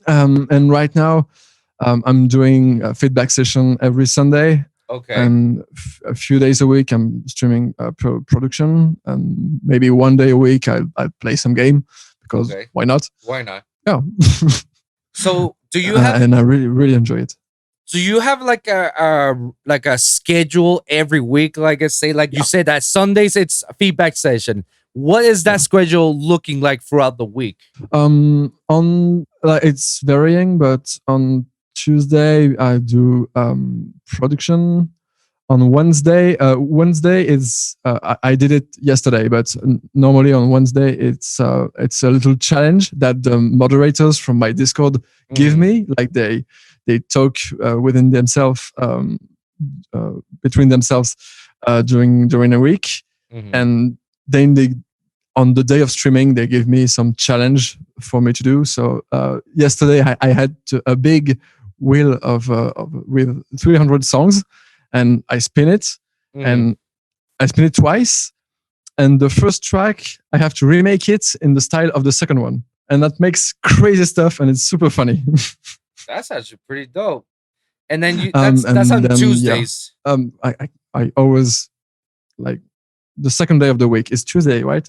And right now, I'm doing a feedback session every Sunday. Okay. And a few days a week, I'm streaming production, and maybe one day a week, I'll play some game because why not? Why not? Yeah. So do you have? And I really, really enjoy it. Do you have like a schedule every week? Like I say, like you said that Sundays it's a feedback session. What is that schedule looking like throughout the week? It's varying, but on Tuesday I do production. On Wednesday is I did it yesterday, but normally on Wednesday it's a little challenge that the moderators from my Discord give me. Like they talk within themselves, between themselves during a week, and then on the day of streaming they give me some challenge for me to do. So yesterday I had a big wheel with 300 songs, and I spin it, and I spin it twice. And the first track, I have to remake it in the style of the second one. And that makes crazy stuff, and it's super funny. That's actually pretty dope. And then that's on Tuesdays. Yeah. I always like the second day of the week is Tuesday, right?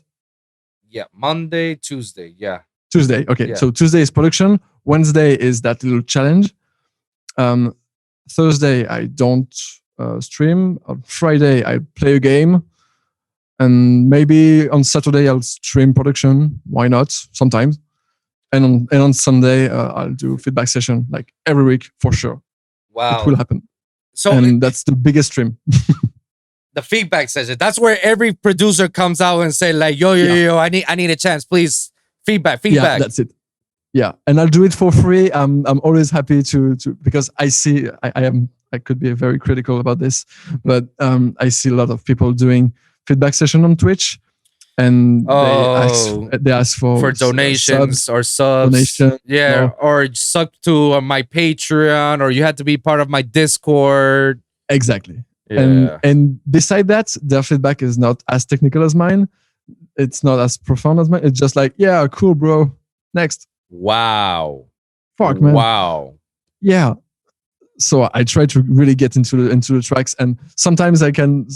Yeah, Monday, Tuesday. Yeah. Tuesday. Okay. Yeah. So Tuesday is production. Wednesday is that little challenge. Thursday, I don't stream. On Friday, I play a game. And maybe on Saturday, I'll stream production. Why not? Sometimes. And on Sunday, I'll do feedback session like every week for sure. Wow. It will happen. So and that's the biggest stream. The feedback session. That's where every producer comes out and say like, yo, I need a chance, please. Feedback. Yeah, that's it. Yeah, and I'll do it for free. I'm always happy to because I see I could be very critical about this, but I see a lot of people doing feedback session on Twitch, and they ask for donations or subs. Donation, or sub to my Patreon, or you had to be part of my Discord. Exactly. Yeah. And beside that, their feedback is not as technical as mine. It's not as profound as mine. It's just like, yeah, cool, bro. Next. Wow. Fuck, man. Wow. Yeah. So I try to really get into the tracks, and sometimes I can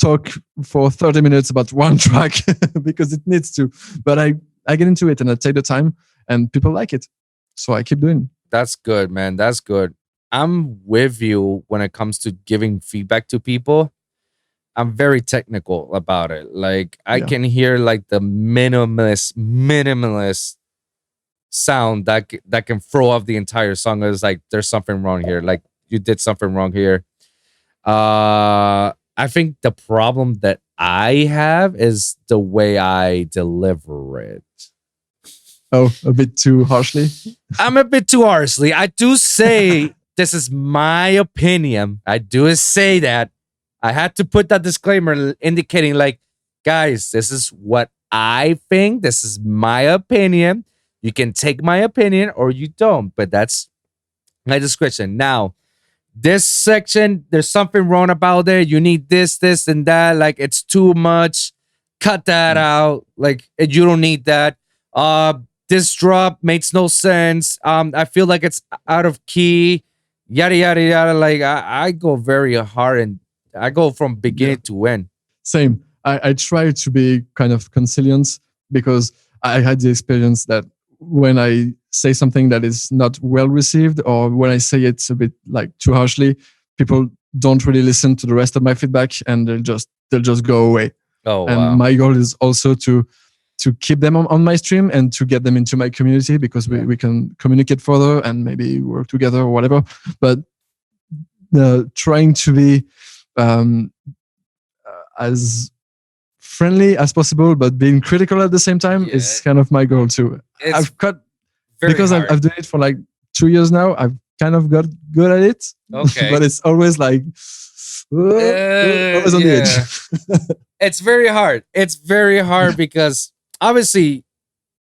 talk for 30 minutes about one track because it needs to. But I get into it and I take the time, and people like it. So I keep doing. That's good, man. That's good. I'm with you when it comes to giving feedback to people. I'm very technical about it. Like I can hear like the minimalist sound that can throw off the entire song. It's like there's something wrong here. Like you did something wrong here. I think the problem that I have is the way I deliver it. Oh, a bit too harshly? I'm a bit too harshly. I do say this is my opinion. I do say that. I had to put that disclaimer indicating like, guys, this is what I think. This is my opinion. You can take my opinion or you don't, but that's my discretion. Now, this section, there's something wrong about there. You need this, and that. Like, it's too much. Cut that out. Like, you don't need that. This drop makes no sense. I feel like it's out of key. Yada, yada, yada. Like, I go very hard and I go from beginning to end. Same. I try to be kind of conciliant because I had the experience that when I say something that is not well received, or when I say it's a bit like too harshly, people don't really listen to the rest of my feedback, and they'll just go away. Oh, and wow. My goal is also to keep them on my stream and to get them into my community, because we can communicate further and maybe work together or whatever. But trying to be as friendly as possible, but being critical at the same time is kind of my goal too. I've got because I've done it for like 2 years now. I've kind of got good at it. Okay, but it's always like always on the edge. It's very hard. It's very hard because obviously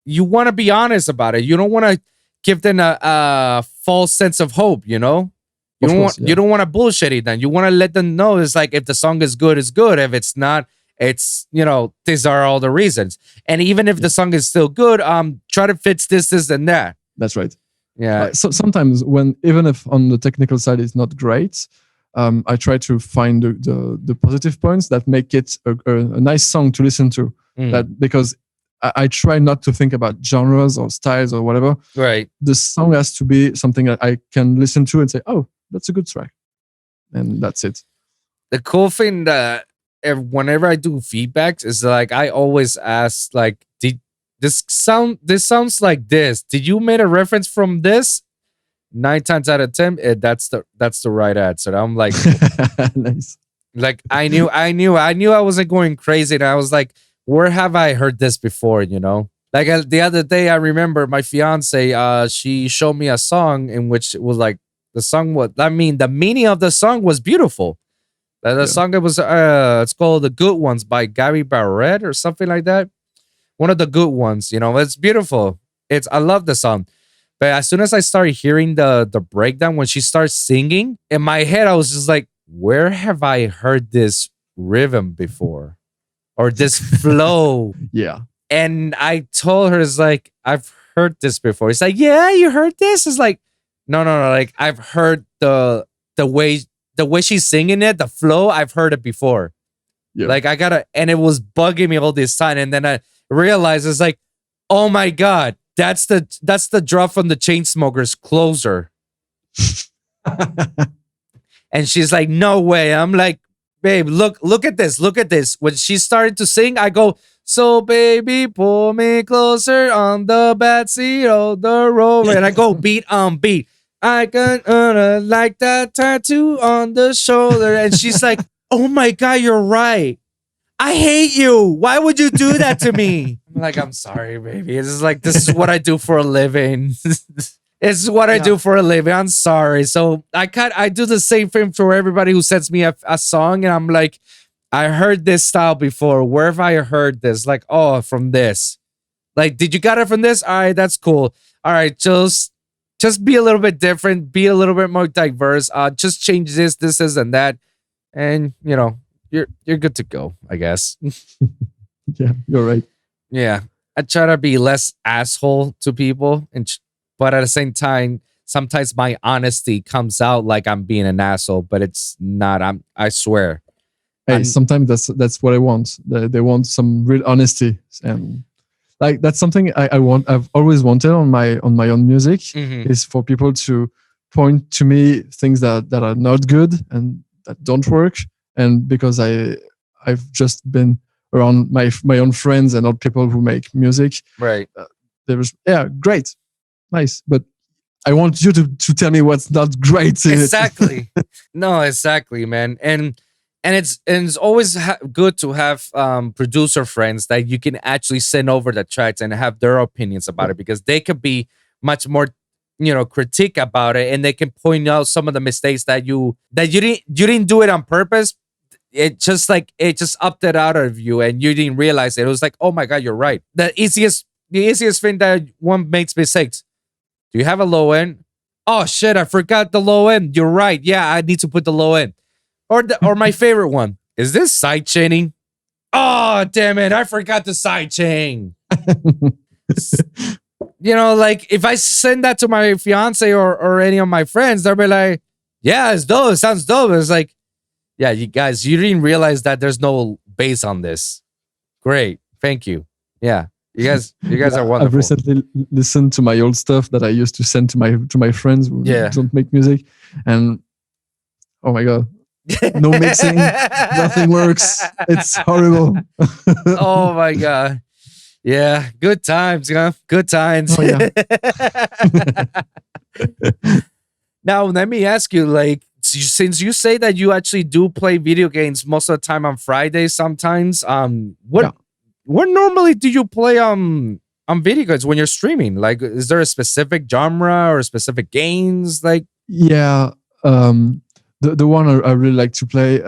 you want to be honest about it. You don't want to give them a false sense of hope. You know. You don't want to bullshit it. Then you want to let them know it's like if the song is good, it's good. If it's not, it's these are all the reasons. And even if the song is still good, try to fix this, and that. That's right. Yeah. So sometimes even if on the technical side it's not great, I try to find the positive points that make it a nice song to listen to. That because I try not to think about genres or styles or whatever. Right. The song has to be something that I can listen to and say, oh, that's a good track. And that's it. The cool thing that whenever I do feedbacks is like I always ask like, this sounds like this. Did you make a reference from this? 9 times out of 10, that's the right answer. I'm like, nice. Like I knew I wasn't going crazy, and I was like, where have I heard this before? Like the other day, I remember my fiance. She showed me a song in which it was like the song. The meaning of the song was beautiful. The song it was it's called "The Good Ones" by Gary Barrett or something like that. One of the good ones. It's beautiful. I love the song. But as soon as I started hearing the breakdown when she starts singing, in my head I was just like, where have I heard this rhythm before or this flow. Yeah. And I told her, it's like, I've heard this before. It's like, yeah, you heard this? It's like, no. Like, I've heard the way she's singing it, the flow, I've heard it before. Yeah. Like, and it was bugging me all this time. And then I realized, it's like, oh my God, that's the drop from the Chainsmokers Closer. And she's like, no way. I'm like, babe, look at this. Look at this. When she started to sing, I go, so baby, pull me closer on the backseat of the Rover. And I go beat on beat. I can like that tattoo on the shoulder. And she's like, oh my God, you're right. I hate you. Why would you do that to me? I'm like, I'm sorry, baby. It's like, this is what I do for a living. It's what I do for a living. I'm sorry. So I do the same thing for everybody who sends me a song, and I'm like, I heard this style before. Where have I heard this? Like, oh, from this. Like, did you got it from this? All right, that's cool. All right, just be a little bit different. Be a little bit more diverse. Just change this, and that, and you're good to go, I guess. Yeah, you're right. Yeah, I try to be less asshole to people, but at the same time, sometimes my honesty comes out like I'm being an asshole, but it's not. I swear. Hey, sometimes that's what I want. They want some real honesty, and like that's something I want. I've always wanted on my own music is for people to point to me things that are not good and that don't work, and because I've just been around my own friends and other people who make music. Right. There was great. Nice, but I want you to tell me what's not great. Exactly. No, exactly, man. And it's always good to have producer friends that you can actually send over the tracks and have their opinions about it, because they could be much more, critique about it, and they can point out some of the mistakes that you didn't do it on purpose. It just upped it out of you, and you didn't realize it. It was like, oh my God, you're right. The easiest thing that one makes mistakes. Do you have a low end? Oh shit, I forgot the low end. You're right. Yeah, I need to put the low end. Or my favorite one. Is this side chaining? Oh, damn it. I forgot the side chain. Like if I send that to my fiance or any of my friends, they'll be like, yeah, it's dope. It sounds dope. It's like, yeah, you guys, you didn't realize that there's no bass on this. Great. Thank you. Yeah. You guys are wonderful. I've recently listened to my old stuff that I used to send to my friends who don't make music, and oh my God, no mixing, nothing works. It's horrible. Oh my God. Yeah, good times, good times. Oh, yeah. Now, let me ask you, like, since you say that you actually do play video games most of the time on Fridays, sometimes, what normally do you play on video games when you're streaming? Like, is there a specific genre or specific games? Like, yeah, the one I really like to play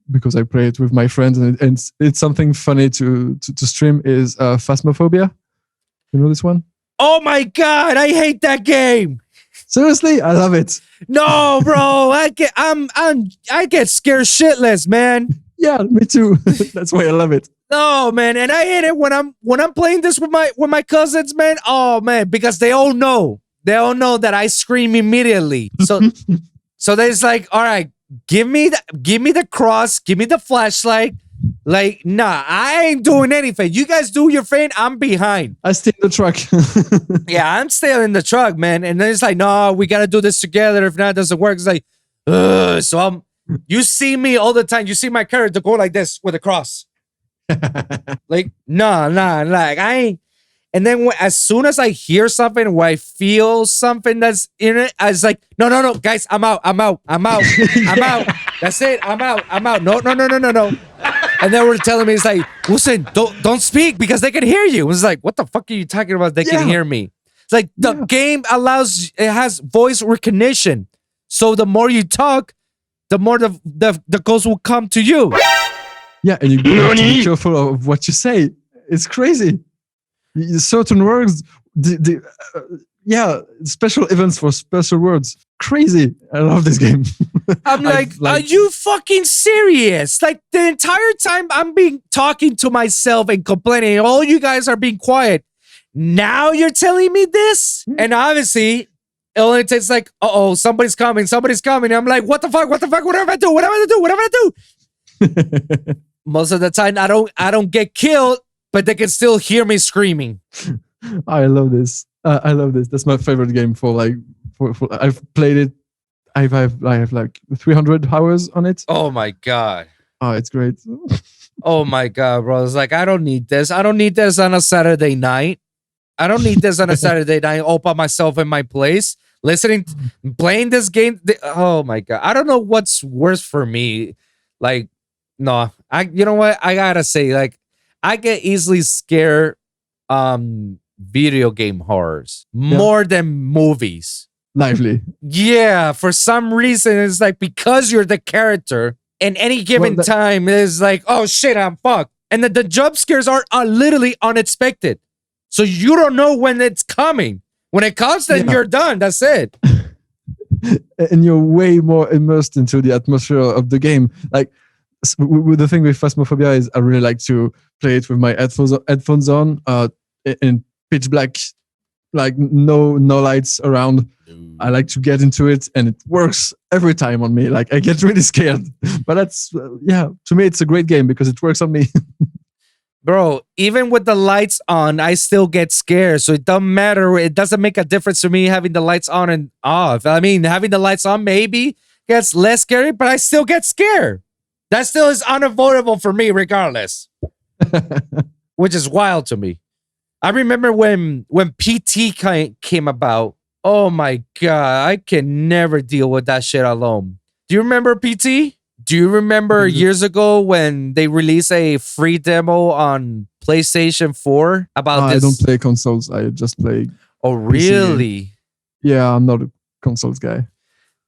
because I play it with my friends, and it's something funny to stream is Phasmophobia. You know this one? Oh my God, I hate that game. Seriously, I love it. No, bro, I get scared shitless, man. Yeah, me too. That's why I love it. No, man, and I hate it when I'm playing this with my cousins, man. Oh man, because they all know that I scream immediately. So they're like, all right, give me the cross, give me the flashlight. Like, nah, I ain't doing anything. You guys do your thing. I'm behind. I stay in the truck. Yeah, I'm still in the truck, man. And then it's like, no, we gotta do this together. If not, it doesn't work. It's like, so you see me all the time. You see my character go like this with a cross. Like, nah, like I ain't. And then as soon as I hear something or I feel something that's in it, I was like, no, guys, I'm out. That's it. I'm out. No. And then we're telling me, it's like, listen, don't speak because they can hear you. It's like, what the fuck are you talking about? They can hear me. It's like the game it has voice recognition. So the more you talk, the more the ghost will come to you. Yeah, and you have to be careful of what you say. It's crazy. Certain words, yeah, special events for special words. Crazy. I love this game. I'm like, are you fucking serious? Like the entire time I'm talking to myself and complaining, all you guys are being quiet. Now you're telling me this? And obviously, it only takes like, somebody's coming. I'm like, what the fuck? What am I do? What am I do? Most of the time, I don't get killed, but they can still hear me screaming. I love this. I love this. That's my favorite game for I've played it. I have like 300 hours on it. Oh my God. Oh, it's great. Oh my God, bro. It's like, I don't need this. I don't need this on a Saturday night. I don't need this on a Saturday night all by myself in my place, playing this game. Oh my God. I don't know what's worse for me. Like, no, you know what? I gotta say, like, I get easily scared video game horrors more than movies. Lively. Yeah, for some reason, it's like because you're the character in any given time, it's like, oh shit, I'm fucked. And the jump scares are literally unexpected. So you don't know when it's coming. When it comes, then you're done. That's it. And you're way more immersed into the atmosphere of the game. Like, with the thing with Phasmophobia is I really like to play it with my headphones on in pitch black, like no lights around. I like to get into it, and it works every time on me. Like, I get really scared, but that's to me it's a great game because it works on me. Bro, even with the lights on, I still get scared. So it doesn't matter. It doesn't make a difference to me having the lights on and off. I mean, having the lights on maybe gets less scary, but I still get scared. That still is unavoidable for me regardless. Which is wild to me. I remember when PT came about. Oh my God, I can never deal with that shit alone. Do you remember PT? Do you remember years ago when they released a free demo on PlayStation 4 about this? I don't play consoles. I just play. Oh, really? Yeah, I'm not a consoles guy.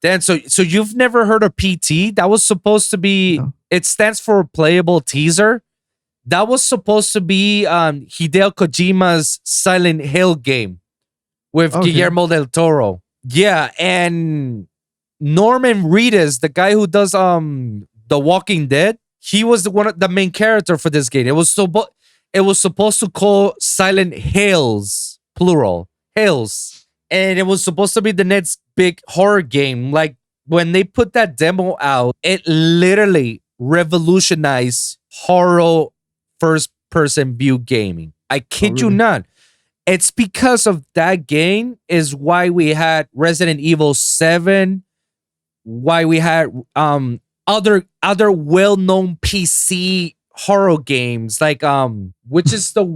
Dan, so you've never heard of PT? That was supposed to be. No. It stands for playable teaser. That was supposed to be Hideo Kojima's Silent Hill game with Guillermo del Toro. Yeah, and Norman Reedus, the guy who does The Walking Dead, he was the main character for this game. It was supposed to call Silent Hills, plural, Hills. And it was supposed to be the next big horror game. Like, when they put that demo out, it literally revolutionized horror first-person view gaming. I kid you not. It's because of that game is why we had Resident Evil 7, why we had other well-known PC horror games, like there was that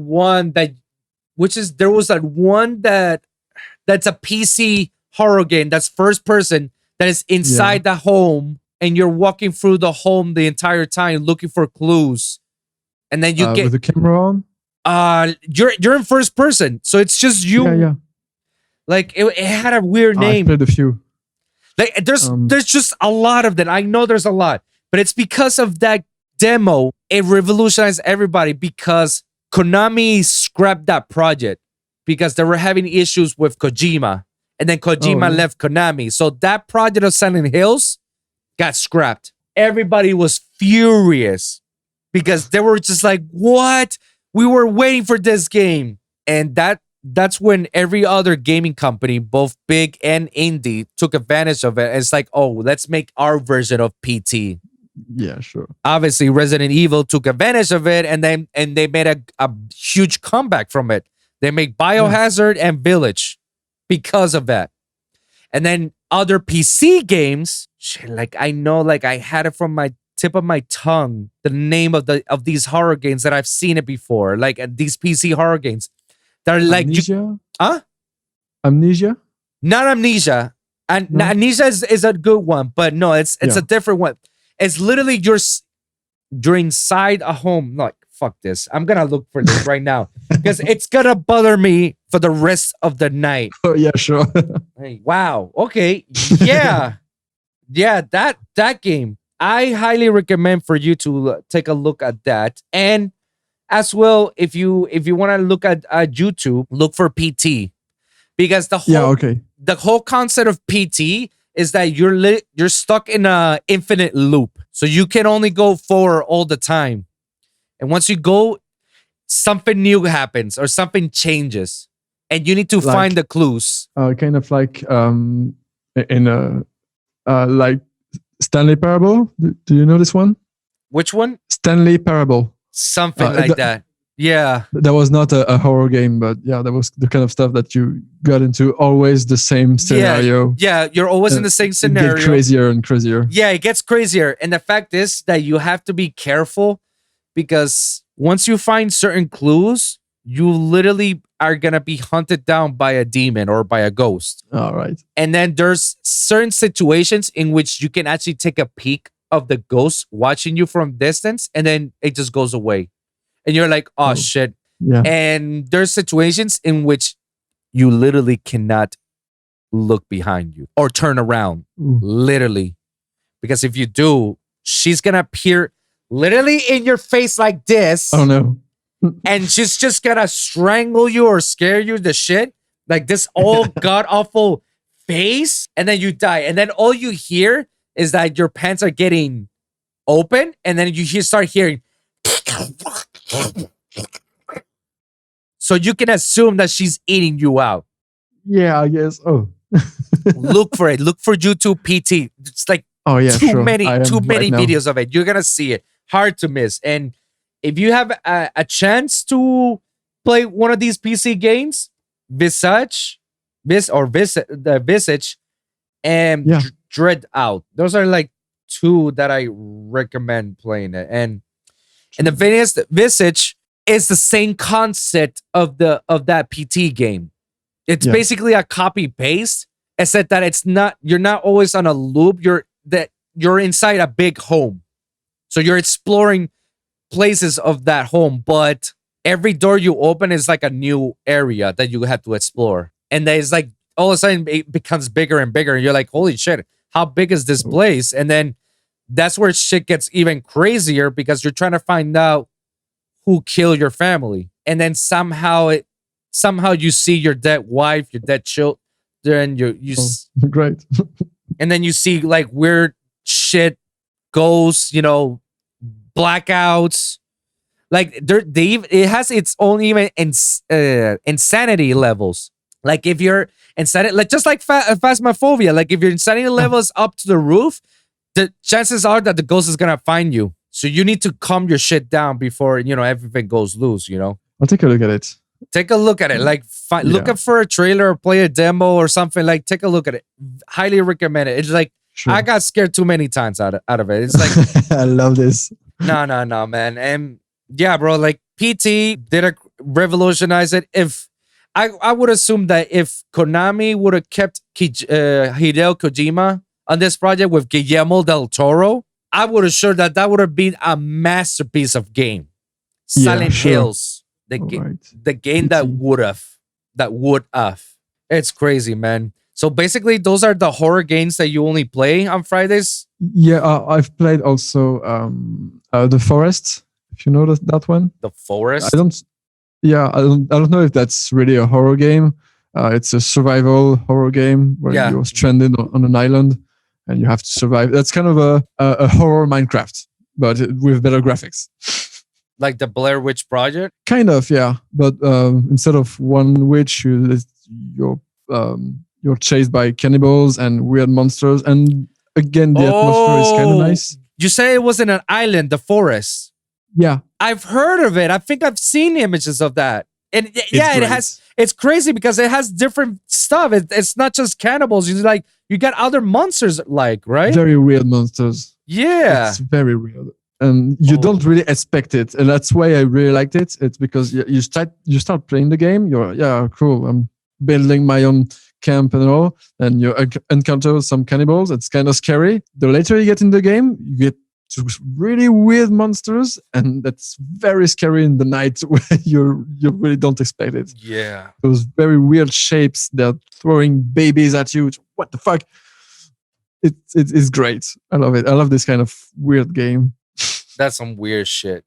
one that's a PC horror game that's first person that is inside the home and you're walking through the home the entire time looking for clues, and then you get with the camera on. You're in first person, so it's just you. Yeah. Like it had a weird name. I played a few. Like there's just a lot of them. I know there's a lot, but it's because of that demo. It revolutionized everybody because Konami scrapped that project because they were having issues with Kojima, and then Kojima left Konami. So that project of Silent Hills got scrapped. Everybody was furious because they were just like, "What? We were waiting for this game," and that's when every other gaming company, both big and indie, took advantage of it. It's like, oh, let's make our version of PT. Yeah, sure. Obviously, Resident Evil took advantage of it, and they made a huge comeback from it. They make Biohazard and Village because of that. And then other PC games, shit, like I know, like I had it from my tip of my tongue, the name of these horror games that I've seen it before, like these PC horror games. They're like Amnesia? Amnesia? Not Amnesia. And No? Amnesia is a good one, but no, it's a different one. It's literally you're inside a home. Like, fuck this. I'm gonna look for this right now because it's gonna bother me for the rest of the night. Oh yeah, sure. Hey, wow. Okay. Yeah. Yeah, that game. I highly recommend for you to take a look at that. And as well, if you want to look at YouTube, look for PT. because the whole concept of PT is that you're stuck in a infinite loop, so you can only go forward all the time, and once you go, something new happens or something changes, and you need to find the clues. Kind of like in a like Stanley Parable. Do you know this one? Which one? Stanley Parable. Something like that. Yeah. That was not a horror game, but yeah, that was the kind of stuff that you got into. Always the same scenario. Yeah, you're always in the same scenario. It gets crazier and crazier. Yeah, it gets crazier. And the fact is that you have to be careful, because once you find certain clues, you literally are going to be hunted down by a demon or by a ghost. All right. And then there's certain situations in which you can actually take a peek of the ghost watching you from distance, and then it just goes away. And you're like, oh shit. Yeah. And there's situations in which you literally cannot look behind you or turn around. Literally. Because if you do, she's going to appear literally in your face like this. Oh no. And she's just going to strangle you or scare you to shit. Like this all god awful face. And then you die. And then all you hear is that your pants are getting open. And then you start hearing. So you can assume that she's eating you out. Yeah, I guess. Oh. Look for it. Look for YouTube PT. It's like too many videos of it. You're going to see it. Hard to miss. And if you have a chance to play one of these PC games, Visage, and Dread Out. Those are like two that I recommend playing it. And the thing is, Visage is the same concept of that PT game. It's basically a copy paste, except that you're not always on a loop. You're inside a big home. So you're exploring places of that home, but every door you open is like a new area that you have to explore. And there's like all of a sudden it becomes bigger and bigger. And you're like, holy shit, how big is this place? And then that's where shit gets even crazier, because you're trying to find out who killed your family. And then somehow you see your dead wife, your dead children, great. And then you see like weird shit, ghosts, blackouts. Like it has its own even insanity levels. Like if you're insanity, like just like Phasmophobia, like if your insanity level is up to the roof, the chances are that the ghost is gonna find you. So you need to calm your shit down before everything goes loose. I'll take a look at it. Take a look at it. Like look up for a trailer or play a demo or something. Like take a look at it. Highly recommend it. It's like I got scared too many times out of it. It's like I love this. No, man. And yeah, bro, like PT did revolutionize it. If I would assume that if Konami would have kept Hideo Kojima on this project with Guillermo del Toro, I would assure that would have been a masterpiece of game. Silent Hills, the game that would have. It's crazy, man. So basically, those are the horror games that you only play on Fridays. Yeah, I've played also The Forest. If you know that one. The Forest. I don't know if that's really a horror game. It's a survival horror game where you're stranded on an island and you have to survive. That's kind of a horror Minecraft, but with better graphics. Like the Blair Witch Project? Kind of, yeah. But instead of one witch, you're chased by cannibals and weird monsters. And again, the atmosphere is kind of nice. You say it was in an island, the forest. Yeah. I've heard of it. I think I've seen images of that. And it's crazy because it has different stuff. It's not just cannibals. You got other monsters, right? Very weird monsters. Yeah. It's very weird. And you don't really expect it. And that's why I really liked it. It's because you start playing the game. You're, cool. I'm building my own camp and all. And you encounter some cannibals. It's kind of scary. The later you get in the game, you get to really weird monsters. And that's very scary in the night where you really don't expect it. Yeah. Those very weird shapes. They're throwing babies at you. What the fuck? It's great. I love it. I love this kind of weird game. That's some weird shit.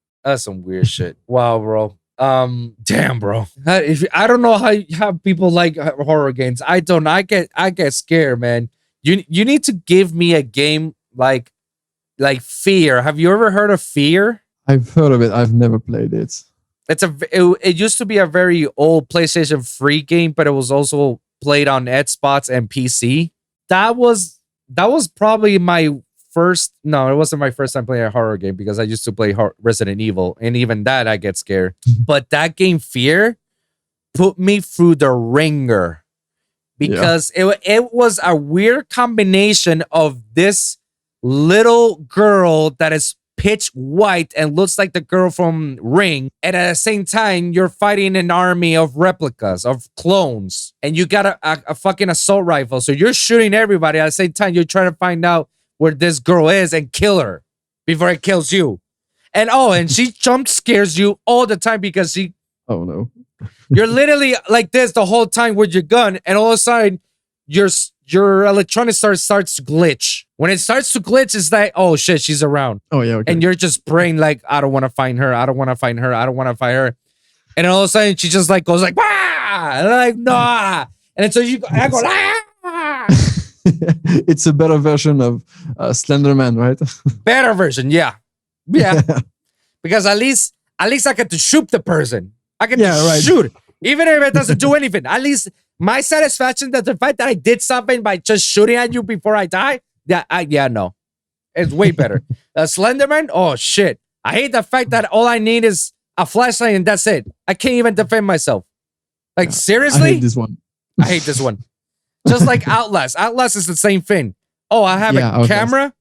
Wow, bro. Damn, bro. I don't know how people like horror games. I don't. I get scared, man. You need to give me a game like Fear. Have you ever heard of Fear? I've heard of it. I've never played it. It used to be a very old PlayStation 3 game, but it was also played on Xbox and PC. That was probably my first. No, it wasn't my first time playing a horror game because I used to play Resident Evil, and even that I get scared. But that game, Fear, put me through the ringer because it was a weird combination of this little girl that is pitch white and looks like the girl from Ring, and at the same time you're fighting an army of replicas, of clones, and you got a fucking assault rifle, so you're shooting everybody. At the same time you're trying to find out where this girl is and kill her before it kills you. And she jump scares you all the time because oh no, you're literally like this the whole time with your gun, and all of a sudden your electronic starts to glitch. When it starts to glitch, it's like, oh shit, she's around. Oh yeah, okay. And you're just praying like, I don't want to find her. I don't want to find her. I don't want to find her. And all of a sudden, she just like goes like, wah! And I'm like, nah. And so I go, ah! It's a better version of Slenderman, right? Better version, yeah. Because at least I get to shoot the person. I get to shoot, even if it doesn't do anything. At least my satisfaction that the fact that I did something by just shooting at you before I die. No, it's way better. Slenderman, oh shit! I hate the fact that all I need is a flashlight and that's it. I can't even defend myself. Like seriously, I hate this one. I hate this one. Just like Outlast. Outlast is the same thing. Oh, I have a camera.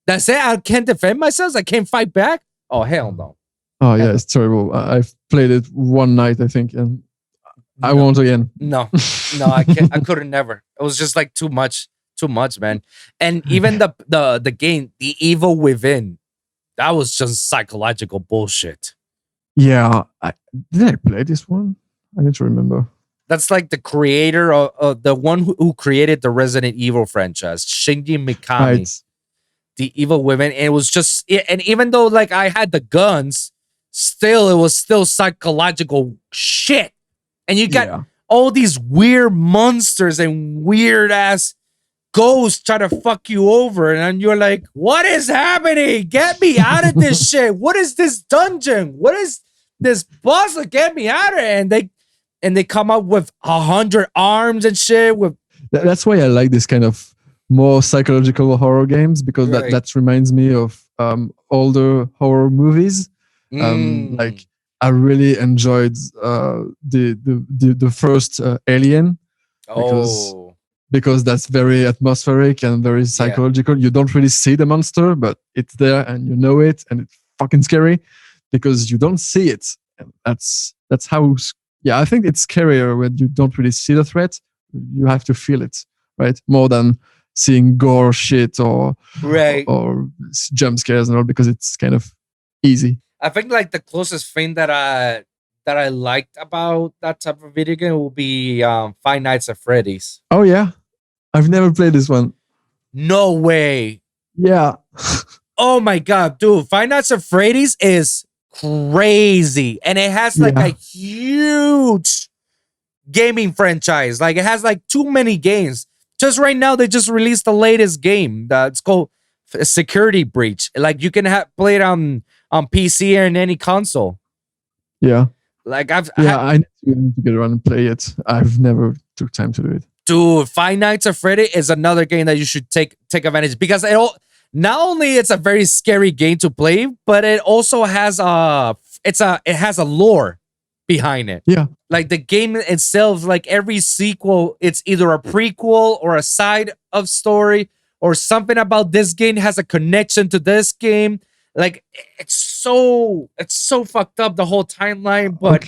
That's it. I can't defend myself. I can't fight back. Oh hell no. Oh yeah, it's terrible. I've played it one night, I think, and I won't again. No, I can't. I couldn't never. It was just like too much, man. And even the game, The Evil Within, that was just psychological bullshit. Yeah, did I play this one? I need to remember. That's like the creator of the one who created the Resident Evil franchise, Shinji Mikami. Right. The Evil Within, and it was just, and even though like I had the guns, still it was still psychological shit. And you got all these weird monsters and weird ass ghosts try to fuck you over, and you're like, what is happening? Get me out of this shit. What is this dungeon? What is this boss? Get me out of it. And they come up with 100 arms and shit. That's why I like this kind of more psychological horror games, because that reminds me of older horror movies. Like I really enjoyed the first Alien, because that's very atmospheric and very psychological. You don't really see the monster, but it's there and you know it, and it's fucking scary because you don't see it. And that's how. Yeah, I think it's scarier when you don't really see the threat. You have to feel it, right? More than seeing gore shit or jump scares and all, because it's kind of easy. I think like the closest thing that I liked about that type of video game will be Five Nights at Freddy's. Oh yeah, I've never played this one. No way. Yeah. Oh my god, dude! Five Nights at Freddy's is crazy, and it has like a huge gaming franchise. Like it has like too many games. Just right now, they just released the latest game. It's called Security Breach. Like you can play it on PC or in any console. Yeah. Like I need to get around and play it. I've never took time to do it. Dude, Five Nights at Freddy is another game that you should take advantage, because not only it's a very scary game to play, but it also has it has a lore behind it. Yeah. Like the game itself, like every sequel, it's either a prequel or a side of story, or something about this game has a connection to this game. Like it's so fucked up, the whole timeline, but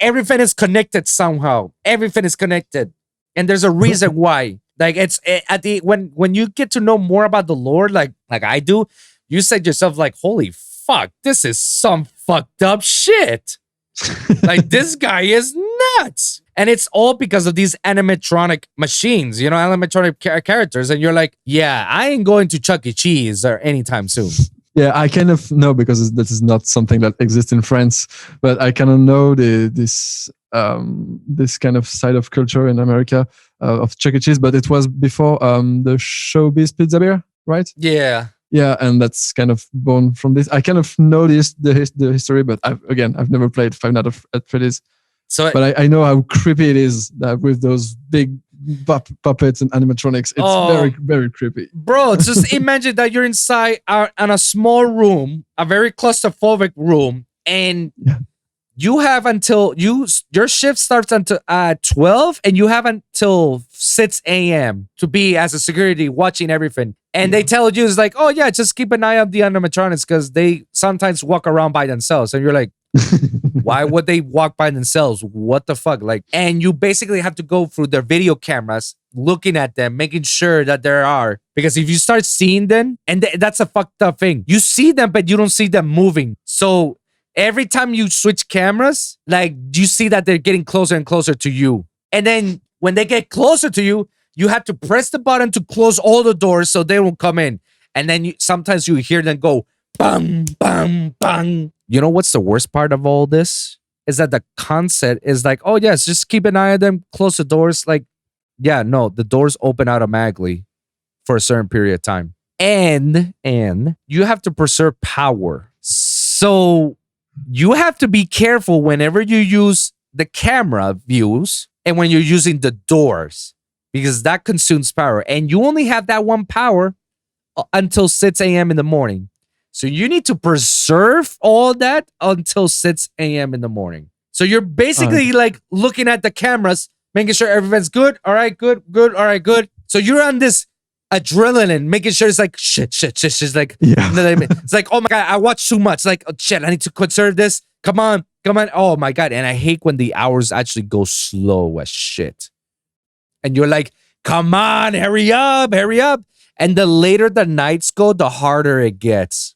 everything is connected somehow. Everything is connected, and there's a reason why. Like it's at the when you get to know more about the lore, like I do, you say to yourself like, holy fuck, this is some fucked up shit. Like this guy is nuts, and it's all because of these animatronic machines, animatronic characters, and you're like, yeah, I ain't going to Chuck E. Cheese or anytime soon. Yeah, I kind of know because that is not something that exists in France, but I kind of know this kind of side of culture in America of Chuck E. Cheese. But it was before the Showbiz Pizza Beer, right? Yeah. Yeah, and that's kind of born from this. I kind of know the history, but I've never played Five Nights at Freddy's. So, but I know how creepy it is with those big puppets and animatronics. It's very, very creepy. Bro, just imagine that you're inside on a small room, a very claustrophobic room, and you have until your shift starts until 12, and you have until 6 a.m. to be as a security watching everything. And they tell you, it's like, oh yeah, just keep an eye on the animatronics because they sometimes walk around by themselves. And you're like, why would they walk by themselves? What the fuck? Like, and you basically have to go through their video cameras, looking at them, making sure that there are. Because if you start seeing them, and that's a fucked up thing. You see them, but you don't see them moving. So every time you switch cameras, like you see that they're getting closer and closer to you. And then when they get closer to you, you have to press the button to close all the doors so they won't come in. And then sometimes you hear them go, bang, bang, bang. You know what's the worst part of all this? Is that the concept is like, oh yes, just keep an eye on them, close the doors. Like, yeah, no, the doors open automatically for a certain period of time. And you have to preserve power. So you have to be careful whenever you use the camera views and when you're using the doors, because that consumes power. And you only have that one power until 6 a.m. in the morning. So you need to preserve all that until 6 a.m. in the morning. So you're basically like looking at the cameras, making sure everyone's good. All right, good. All right, good. So you're on this adrenaline, making sure it's like shit. It's like, it's like, oh my God, I watched too much. Like, oh shit, I need to conserve this. Come on. Oh my God. And I hate when the hours actually go slow as shit. And you're like, come on, hurry up. And the later the nights go, the harder it gets.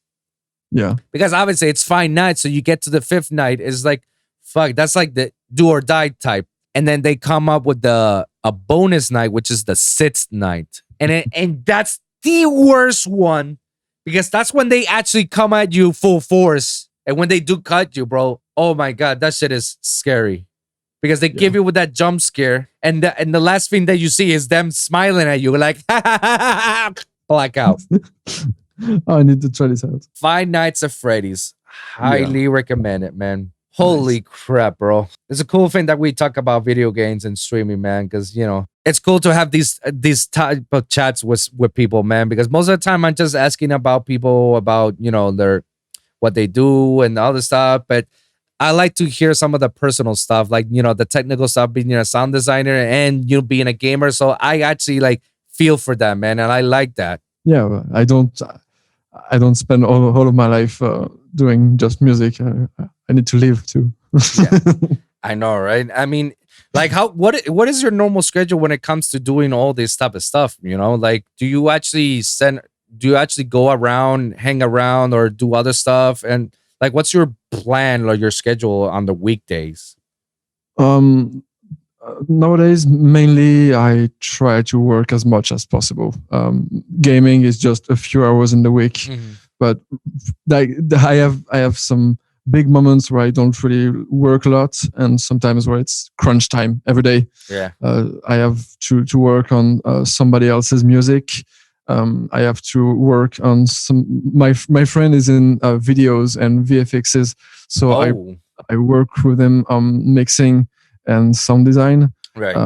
Yeah. Because obviously it's 5 nights. So you get to the 5th night. It's like, fuck, that's like the do or die type. And then they come up with a bonus night, which is the 6th night. And that's the worst one because that's when they actually come at you full force. And when they do cut you, bro, oh my God, that shit is scary. Because they give you with that jump scare. And the last thing that you see is them smiling at you like, blackout. I need to try this out. Five Nights at Freddy's. Highly recommend it, man. Holy crap, bro. It's a cool thing that we talk about video games and streaming, man, because, you know, it's cool to have these type of chats with people, man, because most of the time I'm just asking about people, about, you know, what they do and all the stuff, but I like to hear some of the personal stuff, like, you know, the technical stuff, being a sound designer and, you know, being a gamer. So I actually like feel for that, man, and I like that. Yeah, well, I don't spend all of my life doing just music. I need to live too. Yeah, I know, right? I mean, like, what is your normal schedule when it comes to doing all this type of stuff? You know, like, do you actually go around, hang around, or do other stuff? And like, what's your plan or your schedule on the weekdays? Nowadays, mainly I try to work as much as possible. Gaming is just a few hours in the week, but like I have some big moments where I don't really work a lot, and sometimes where it's crunch time every day. Yeah, I have to work on somebody else's music. I have to work on my friend is in videos and VFXs, so I work with them on mixing and sound design. Right.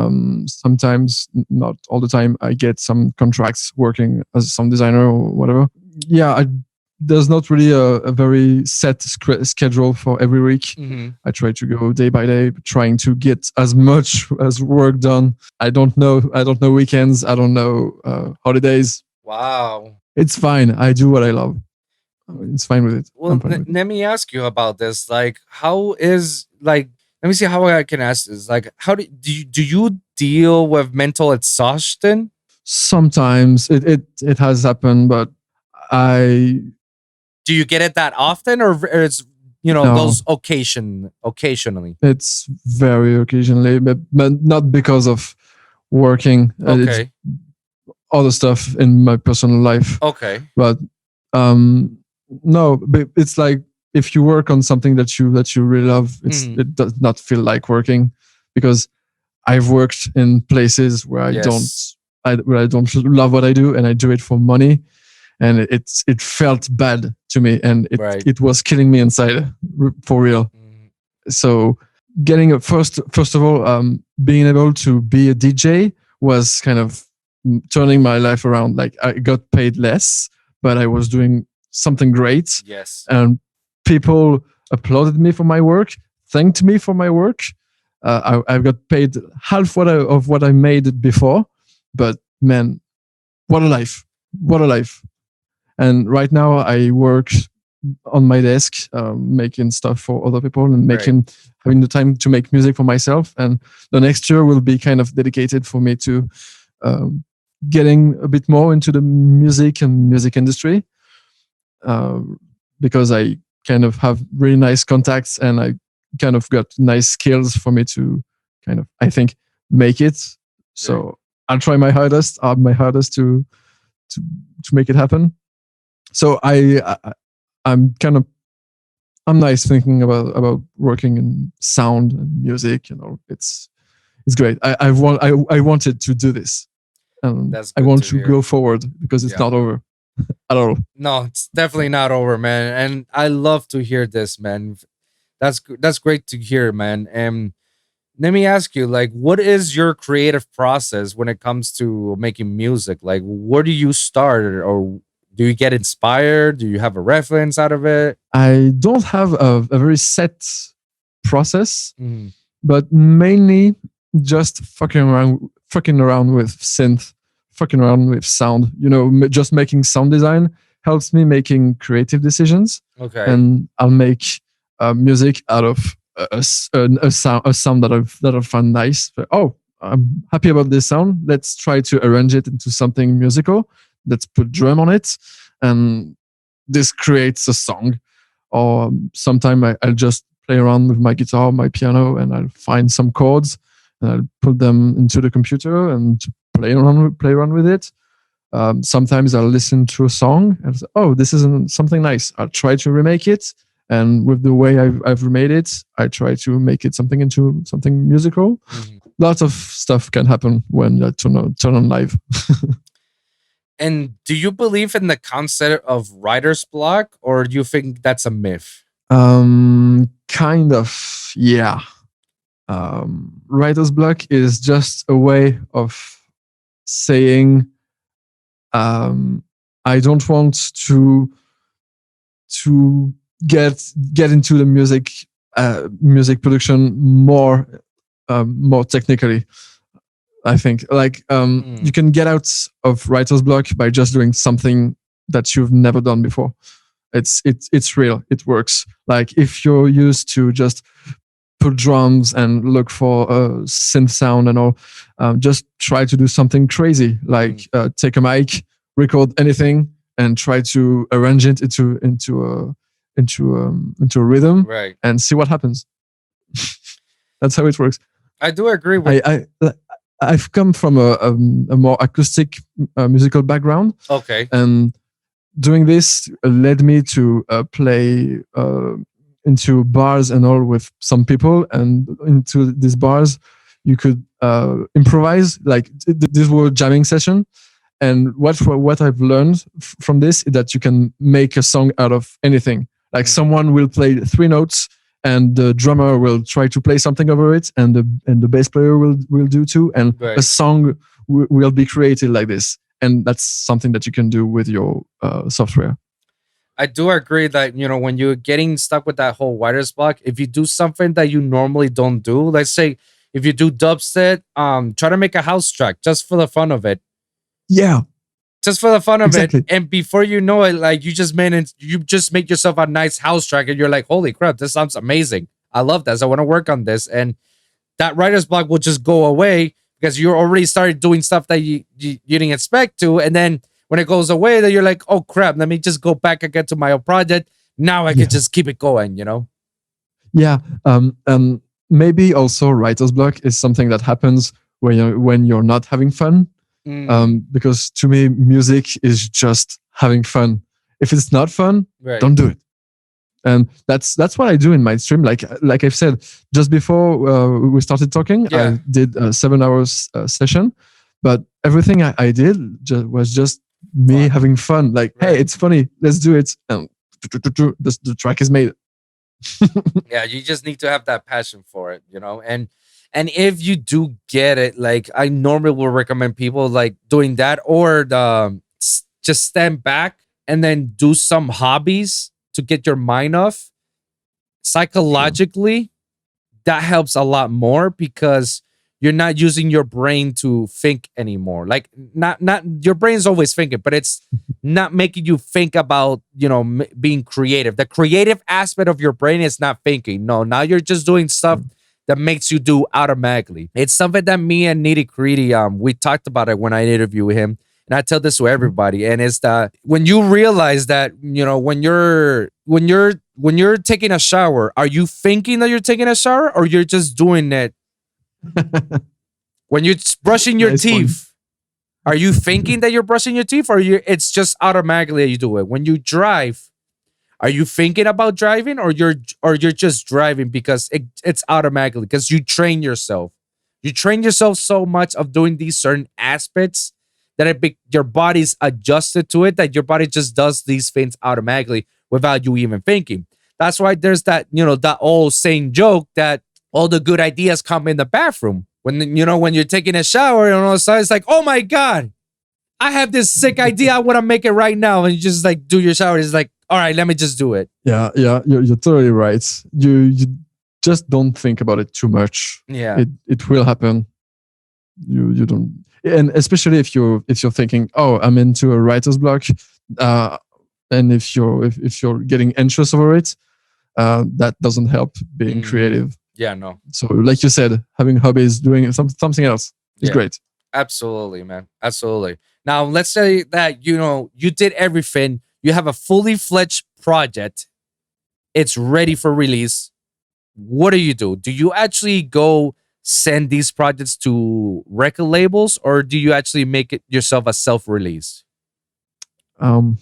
Sometimes, not all the time, I get some contracts working as a sound designer or whatever. Yeah, there's not really a very set schedule for every week. I try to go day by day, trying to get as much as work done. I don't know weekends. I don't know holidays. Wow. It's fine. I do what I love. It's fine with it. Well, let me ask you about this. Like, how is, like, let me see how I can ask this. Like, how do you deal with mental exhaustion? Sometimes it has happened, but do you get it that often, or it's, you know, those occasionally? It's very occasionally, but not because of working. Okay. It's other stuff in my personal life. Okay. But No, but it's like if you work on something that you really love, Mhm. it does not feel like working, because I've worked in places where Yes. where I don't love what I do, and I do it for money, and it felt bad to me, and Right. it was killing me inside, for real. Mhm. So getting a first of all, being able to be a DJ was kind of turning my life around. Like, I got paid less, but I was doing something great, Yes. and people applauded me for my work, thanked me for my work. I got paid half of what I made before, but man, what a life! What a life! And right now I work on my desk, making stuff for other people, and Right. having the time to make music for myself. And the next year will be kind of dedicated for me to um, getting a bit more into the music and music industry, uh, because I kind of have really nice contacts, and I kind of got nice skills for me to kind of, I think, make it. Right. So I'll try my hardest to to make it happen. So I'm kind of, I'm nice thinking about working in sound and music. It's great. I wanted to do this, and That's I good want to to hear. go forward because it's Yeah. not over at all. No, it's definitely not over, man. And I love to hear this, man. That's great to hear, man. And let me ask you, like, what is your creative process when it comes to making music? Like, where do you start, or do you get inspired? Do you have a reference out of it? I don't have a very set process, Mhm. but mainly just fucking around with synth, fucking around with sound. Just making sound design helps me making creative decisions, Okay. and I'll make music out of a sound that I find nice. Oh, I'm happy about this sound. Let's try to arrange it into something musical. Let's put drum on it, and this creates a song. Or sometime I'll just play around with my guitar, my piano, and I'll find some chords, and I'll put them into the computer and play around with it. Sometimes I'll listen to a song and say, oh, this isn't something nice. I'll try to remake it. And with the way I've remade it, I try to make it something into something musical. Mhm. Lots of stuff can happen when you turn on live. And do you believe in the concept of writer's block, or do you think that's a myth? Kind of, yeah. Writer's block is just a way of saying, um, I don't want to get into the music production more technically. I think, like, you Mm. can get out of writer's block by just doing something that you've never done before. It's real. It works. Like, if you're used to just put drums and look for a synth sound and all, just try to do something crazy. Like, take a mic, record anything, and try to arrange it into a rhythm, Right. and see what happens. That's how it works. I do agree with. I've come from a more acoustic musical background, Okay. and doing this led me to play into bars and all with some people, and into these bars you could improvise. Like, this was a jamming session, and what I've learned from this is that you can make a song out of anything. Like, Mm. someone will play 3 notes, and the drummer will try to play something over it, and the bass player will do too, and a Right. song will be created like this. And that's something that you can do with your software. I do agree that, when you're getting stuck with that whole writer's block, if you do something that you normally don't do, let's say if you do dubstep, try to make a house track just for the fun of it. Yeah, Just for the fun of it. exactly. And before you know it, like, you just make yourself a nice house track, and you're like, holy crap, this sounds amazing. I love this. I want to work on this. And that writer's block will just go away because you already started doing stuff that you didn't expect to. And then when it goes away, then you're like, oh crap, let me just go back again to my old project. Now I Yeah. can just keep it going. Yeah. Maybe also writer's block is something that happens when you're not having fun. Mm. Because to me, music is just having fun. If it's not fun, Right. don't do it. And that's what I do in my stream. Like I've said, just before we started talking, Yeah. I did a 7 hours session, but everything I did was just me Fun. having fun. Like, Right. hey, it's funny, let's do it. And the track is made. Yeah, you just need to have that passion for it, you know. And if you do get it, like I normally will recommend people like doing that or just stand back and then do some hobbies to get your mind off. Psychologically, that helps a lot more because you're not using your brain to think anymore. Like not your brain's always thinking, but it's not making you think about, you know, being creative. The creative aspect of your brain is not thinking. No, now you're just doing stuff that makes you do automatically. It's something that me and Nitty Gritty, we talked about it when I interviewed him. And I tell this to everybody, and it's that when you realize that, you know, when you're taking a shower, are you thinking that you're taking a shower or you're just doing it? When you're brushing your Nice teeth, are you thinking that you're brushing your teeth or it's just automatically that you do it? When you drive, are you thinking about driving or you're just driving because it's automatically because you train yourself. You train yourself so much of doing these certain aspects that your body's adjusted to it, that your body just does these things automatically without you even thinking. That's why there's that, you know, that old saying joke that all the good ideas come in the bathroom. When, you know, when you're taking a shower and all of a sudden it's like, oh my God, I have this sick idea. I want to make it right now. And you just like do your shower. It's like, all right, let me just do it. Yeah, you're totally right. You just don't think about it too much. Yeah. It will happen. You don't, and especially if you're thinking, oh, I'm into a writer's block, and if you're getting anxious over it, that doesn't help being creative. Yeah, no. So, like you said, having hobbies, doing something else is great. Absolutely, man. Absolutely. Now, let's say that, you know, you did everything. You have a fully fledged project. It's ready for release. What do? Do you actually go send these projects to record labels or do you actually make it yourself a self-release? I'm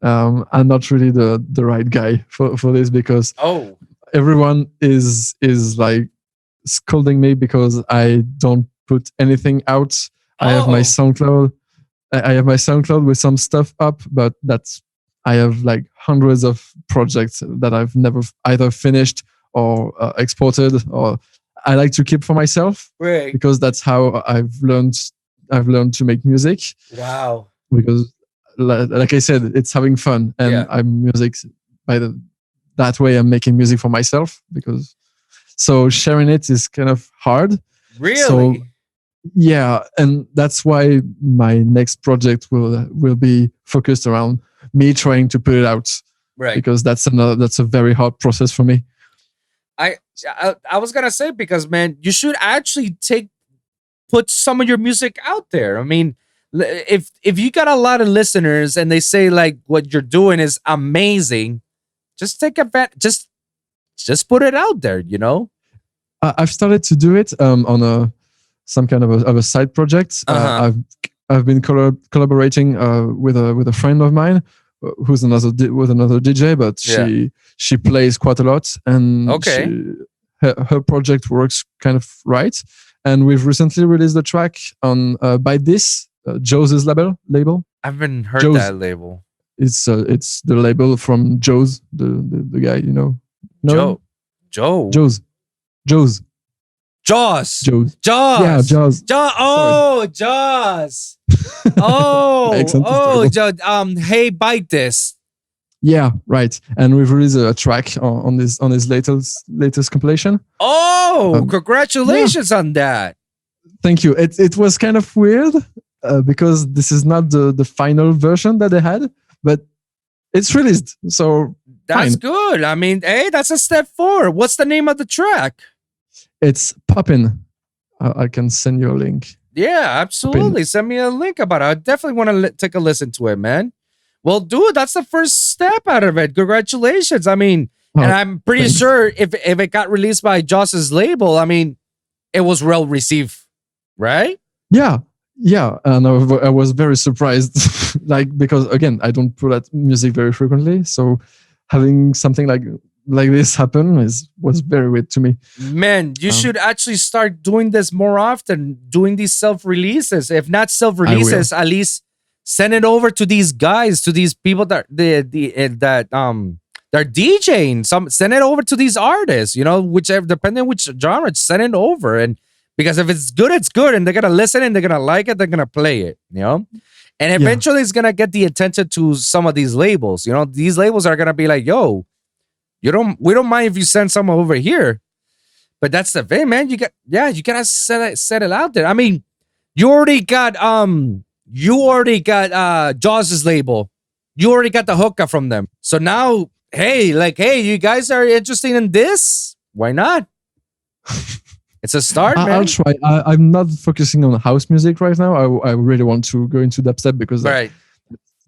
not really the right guy for this because everyone is like scolding me because I don't put anything out. I have my SoundCloud. I have my SoundCloud with some stuff up, but I have like hundreds of projects that I've never either finished or exported, or I like to keep for myself, right? Because that's how I've learned to make music. Wow! Because like I said, it's having fun, and I'm music that way. I'm making music for myself so sharing it is kind of hard. Really? So, yeah, and that's why my next project will be focused around me trying to put it out, right? Because that's a very hard process for me. I was gonna say, because man, you should actually put some of your music out there. I mean, if you got a lot of listeners and they say like what you're doing is amazing, just take advantage. Just put it out there. You know, I've started to do it on some kind of a side project. I've been collaborating with a friend of mine who's another DJ, but she plays quite a lot, and her project works kind of right. And we've recently released a track on by this Joe's label. I haven't heard that label. It's the label from Joe's, the guy, you know. Joe. Jaws. Yeah, Jaws. Oh, Jaws. Hey, bite this. Yeah, right. And we've released a track on his latest compilation. Oh, congratulations on that. Thank you. It was kind of weird because this is not the final version that they had, but it's released. So that's good. I mean, hey, that's a step forward. What's the name of the track? It's Poppin'. I can send you a link. Yeah, absolutely. Poppin'. Send me a link about it. I definitely want to take a listen to it, man. Well, dude, that's the first step out of it. Congratulations. I mean, and I'm pretty sure if it got released by Joss's label, I mean, it was well received, right? Yeah. And I was very surprised. like, because again, I don't put out music very frequently, so having something like this happen was very weird to me. Man, you should actually start doing this more often, doing these self-releases. If not self-releases, at least send it over to these guys, to these people that they're DJing. Send it over to these artists, whichever, depending on which genre, send it over. And because if it's good, it's good, and they're gonna listen and they're gonna like it, they're gonna play it, And eventually it's gonna get the attention to some of these labels. These labels are gonna be like, yo, we don't mind if you send someone over here. But that's the thing, man. You gotta set it out there. I mean, you already got Jaws' label. You already got the hookup from them. So now, hey, you guys are interested in this? Why not? It's a start, man. I'll try. I'm not focusing on house music right now. I really want to go into dubstep because it's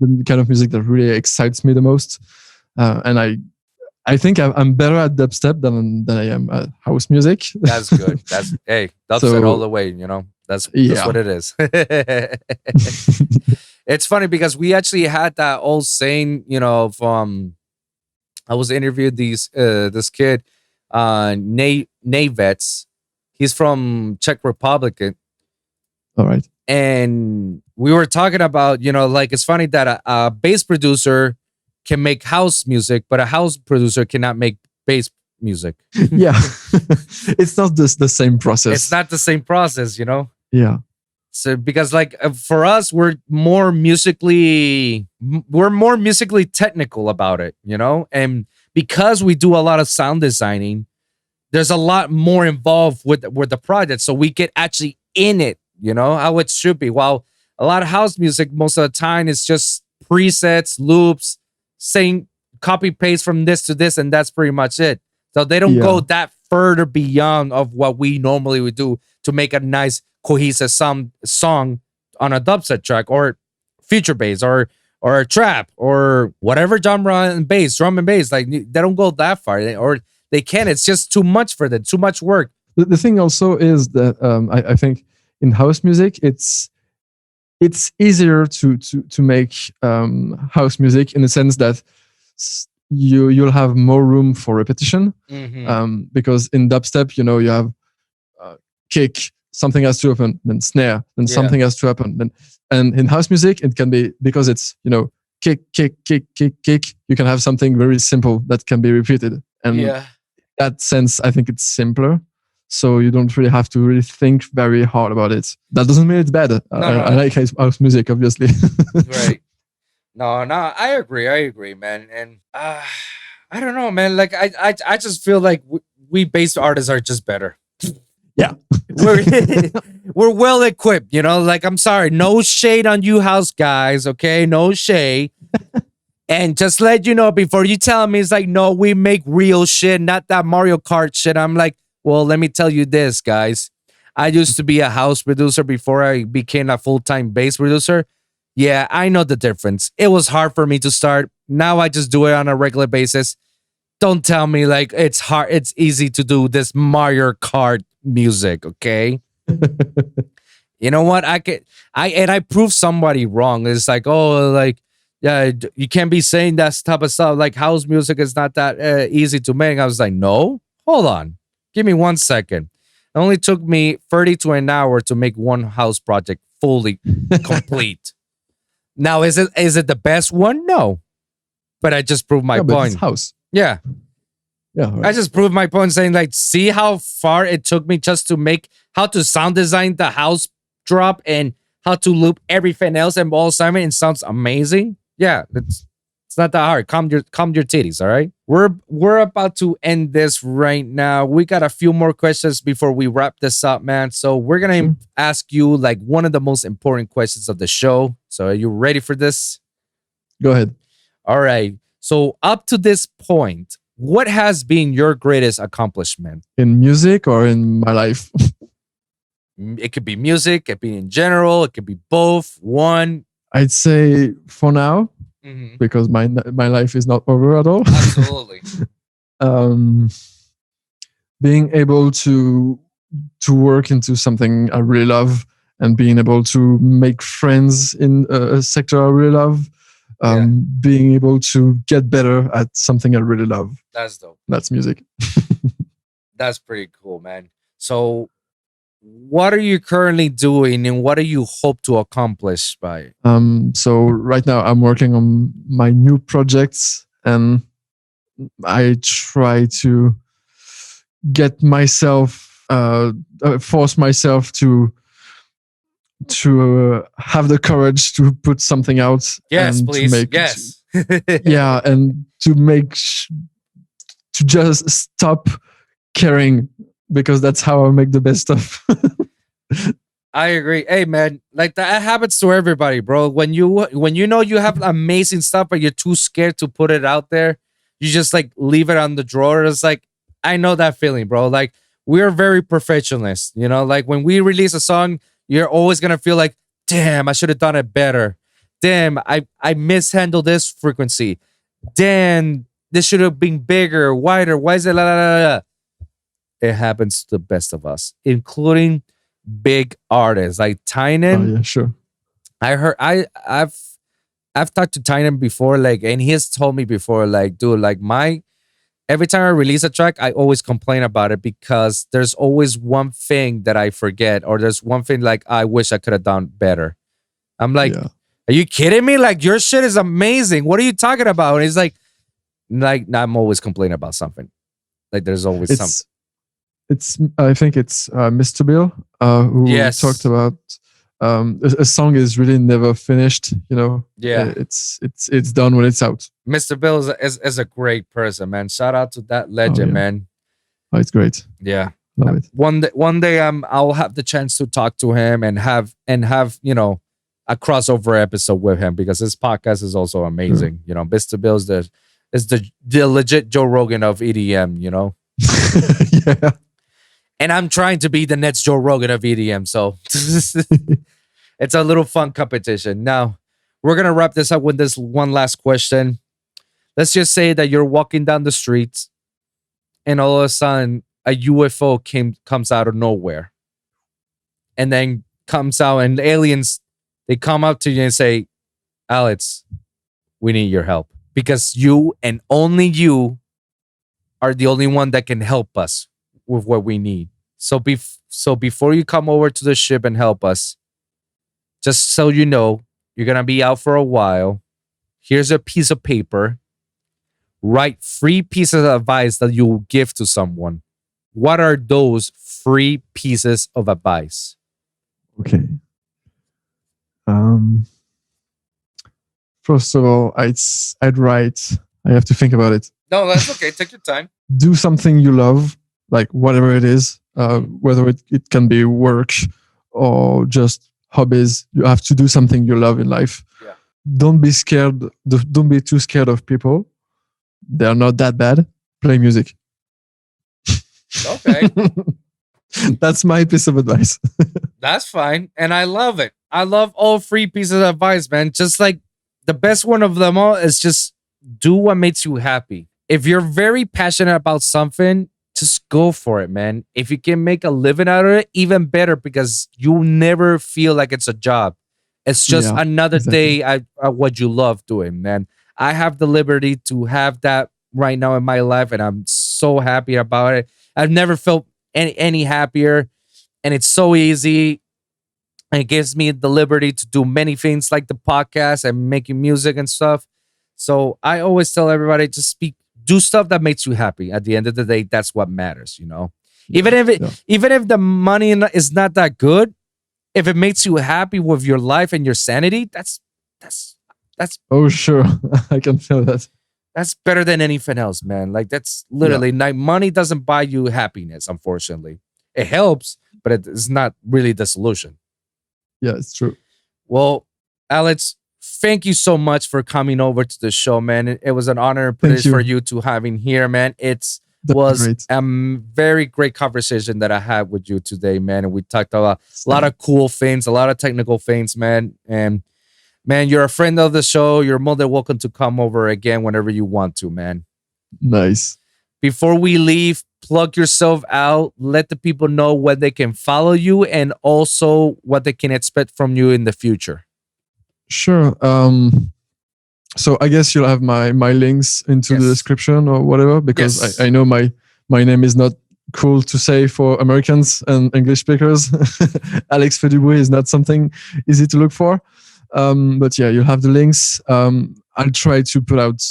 the kind of music that really excites me the most. And I think I'm better at dubstep than I am at house music. That's good. Dubstep all the way. That's what it is. It's funny because we actually had that old saying. From I was interviewed this kid, Navets. He's from Czech Republic. All right. And we were talking about, it's funny that a bass producer can make house music, but a house producer cannot make bass music. Yeah. It's not the same process. It's not the same process, Yeah. So because for us, we're more musically technical about it, and because we do a lot of sound designing, there's a lot more involved with the project, so we get actually in it, how it should be. While a lot of house music, most of the time, is just presets, loops, saying copy paste from this to this, and that's pretty much it. So they don't go that further beyond of what we normally would do to make a nice cohesive song on a dubstep track or future bass or a trap or whatever genre and bass, drum and bass. Like, they don't go that far, or they can. It's just too much for them, too much work. The thing also is that I think in house music, it's easier to make house music in the sense that you'll have more room for repetition. Mm-hmm. Because in dubstep, you have kick, something has to happen, then snare, then something has to happen. And in house music, it can be, because it's kick, kick, kick, kick, kick. You can have something very simple that can be repeated. And in that sense, I think it's simpler. So you don't really have to really think very hard about it. That doesn't mean it's bad. I like house music, obviously. Right. No, I agree, man. And I don't know, man. Like, I just feel like we bass artists are just better. Yeah. We're well equipped, like, I'm sorry, no shade on you house guys, okay? No shade. And just let you know, before you tell me, it's like, no, we make real shit, not that Mario Kart shit. I'm like, well, let me tell you this, guys. I used to be a house producer before I became a full-time bass producer. Yeah, I know the difference. It was hard for me to start. Now I just do it on a regular basis. Don't tell me like it's hard. It's easy to do this Mario Kart music, okay? You know what? I proved somebody wrong. It's like, oh, like, yeah, you can't be saying that type of stuff. Like, house music is not that easy to make. I was like, no, hold on. Give me 1 second. It only took me 30 to an hour to make one house project fully complete. Now, is it the best one? No. But I just proved my point. It's house. Yeah. Yeah. Right. I just proved my point saying, like, see how far it took me just to make, how to sound design the house drop and how to loop everything else and all Simon. It sounds amazing. Yeah. It's not that hard. Calm your titties, all right? We're about to end this right now. We got a few more questions before we wrap this up, man. So we're gonna ask you like one of the most important questions of the show. So are you ready for this? Go ahead. All right. So up to this point, what has been your greatest accomplishment? In music or in my life? It could be music, it could be in general, it could be both. One. I'd say for now, because my life is not over at all. Absolutely. Being able to work into something I really love and being able to make friends in a sector I really love. Being able to get better at something I really love. That's dope. That's music. That's pretty cool, man. So what are you currently doing and what do you hope to accomplish by it? So right now I'm working on my new projects, and I try to get myself, force myself to have the courage to put something out. Yes, and please. To make, yes. And to make to just stop caring, because that's how I make the best stuff. I agree. Hey, man, like that happens to everybody, bro. When you know you have amazing stuff, but you're too scared to put it out there, you just like leave it on the drawer. It's like, I know that feeling, bro. Like, we're very perfectionist, you know. Like, when we release a song, you're always gonna feel like, damn, I should have done it better. Damn, I mishandled this frequency. Damn, this should have been bigger, wider. Why is it la la la la? It happens to the best of us, including big artists like Tynan. Oh yeah, sure. I've talked to Tynan before, like, and he has told me before, like, dude, like every time I release a track, I always complain about it because there's always one thing that I forget, or there's one thing like I wish I could have done better. I'm like, are you kidding me? Like, your shit is amazing. What are you talking about? And he's like, I'm always complaining about something. Like, there's always something. I think it's Mr. Bill who talked about a song is really never finished. You know, it's done when it's out. Mr. Bill is a great person, man. Shout out to that legend, man. Oh, it's great. Yeah, love it. One day I'll have the chance to talk to him and have you know, a crossover episode with him, because his podcast is also amazing. Sure. You know, Mr. Bill is the legit Joe Rogan of EDM. You know. Yeah. And I'm trying to be the next Joe Rogan of EDM, so it's a little fun competition. Now, we're gonna wrap this up with this one last question. Let's just say that you're walking down the street, and all of a sudden a UFO comes out of nowhere, and then comes out, and the aliens, they come up to you and say, "Alex, we need your help, because you and only you are the only one that can help us with what we need. So before you come over to the ship and help us, just so you know, you're gonna be out for a while. Here's a piece of paper. Write 3 pieces of advice that you will give to someone. What are those 3 pieces of advice?" Okay. First of all, I'd write. I have to think about it. No, that's okay. Take your time. Do something you love, like whatever it is, whether it can be work or just hobbies. You have to do something you love in life. Yeah. Don't be scared. Don't be too scared of people. They're not that bad. Play music. Okay. That's my piece of advice. That's fine. And I love it. I love all 3 pieces of advice, man. Just like the best one of them all is just do what makes you happy. If you're very passionate about something, just go for it, man. If you can make a living out of it, even better, because you'll never feel like it's a job. It's just another day at what you love doing, man. I have the liberty to have that right now in my life, and I'm so happy about it. I've never felt any happier, and it's so easy. And it gives me the liberty to do many things like the podcast and making music and stuff. So I always tell everybody, just do stuff that makes you happy. At the end of the day, that's what matters, you know. Even if the money is not that good, if it makes you happy with your life and your sanity, that's oh sure. I can feel that. That's better than anything else, man. Like, that's literally like, money doesn't buy you happiness, unfortunately. It helps, but it's not really the solution. Yeah, it's true. Well, Alex, thank you so much for coming over to the show, man. It was an honor and privilege for you to having here, man. That was great. A very great conversation that I had with you today, man. And we talked about a lot of cool things, a lot of technical things, man. And man, you're a friend of the show. You're more than welcome to come over again whenever you want to, man. Nice. Before we leave, plug yourself out, let the people know when they can follow you and also what they can expect from you in the future. Sure. So I guess you'll have my links into the description or whatever, because I know my name is not cool to say for Americans and English speakers. Alex Fait Dubruit is not something easy to look for. But yeah, you'll have the links. I'll try to put out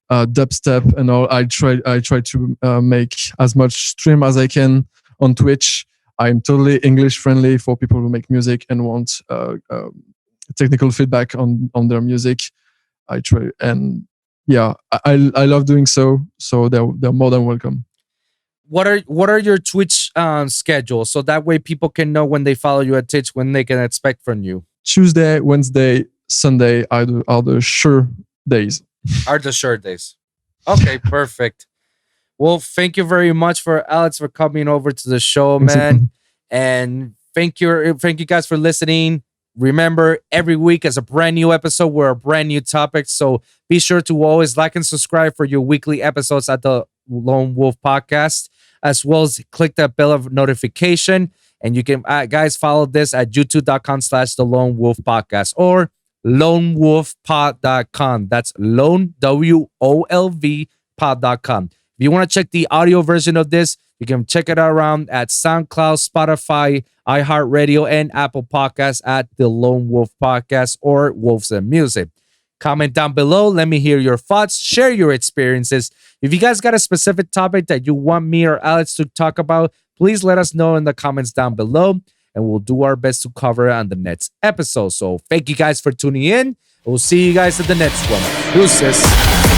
dubstep and all. I try to make as much stream as I can on Twitch. I'm totally English friendly for people who make music and want technical feedback on their music. I try, and yeah, I love doing so. So they're more than welcome. What are your Twitch schedules, so that way people can know when they follow you at Twitch when they can expect from you? Tuesday, Wednesday, Sunday are the sure days. Are the sure days. Okay, perfect. Well, thank you very much for Alex for coming over to the show, man. And thank you guys for listening. Remember, every week is a brand new episode with a brand new topic. So be sure to always like and subscribe for your weekly episodes at the Lone Wolv Podcast, as well as click that bell of notification. And you can, guys, follow this at youtube.com/the Lone Wolv Podcast or lonewolfpod.com. That's lone, WOLV pod.com. If you want to check the audio version of this, you can check it out around at SoundCloud, Spotify, iHeartRadio, and Apple Podcasts at the Lone Wolv Podcast or Wolves and Music. Comment down below. Let me hear your thoughts. Share your experiences. If you guys got a specific topic that you want me or Alex to talk about, please let us know in the comments down below, and we'll do our best to cover it on the next episode. So thank you guys for tuning in. We'll see you guys at the next one. Deuces.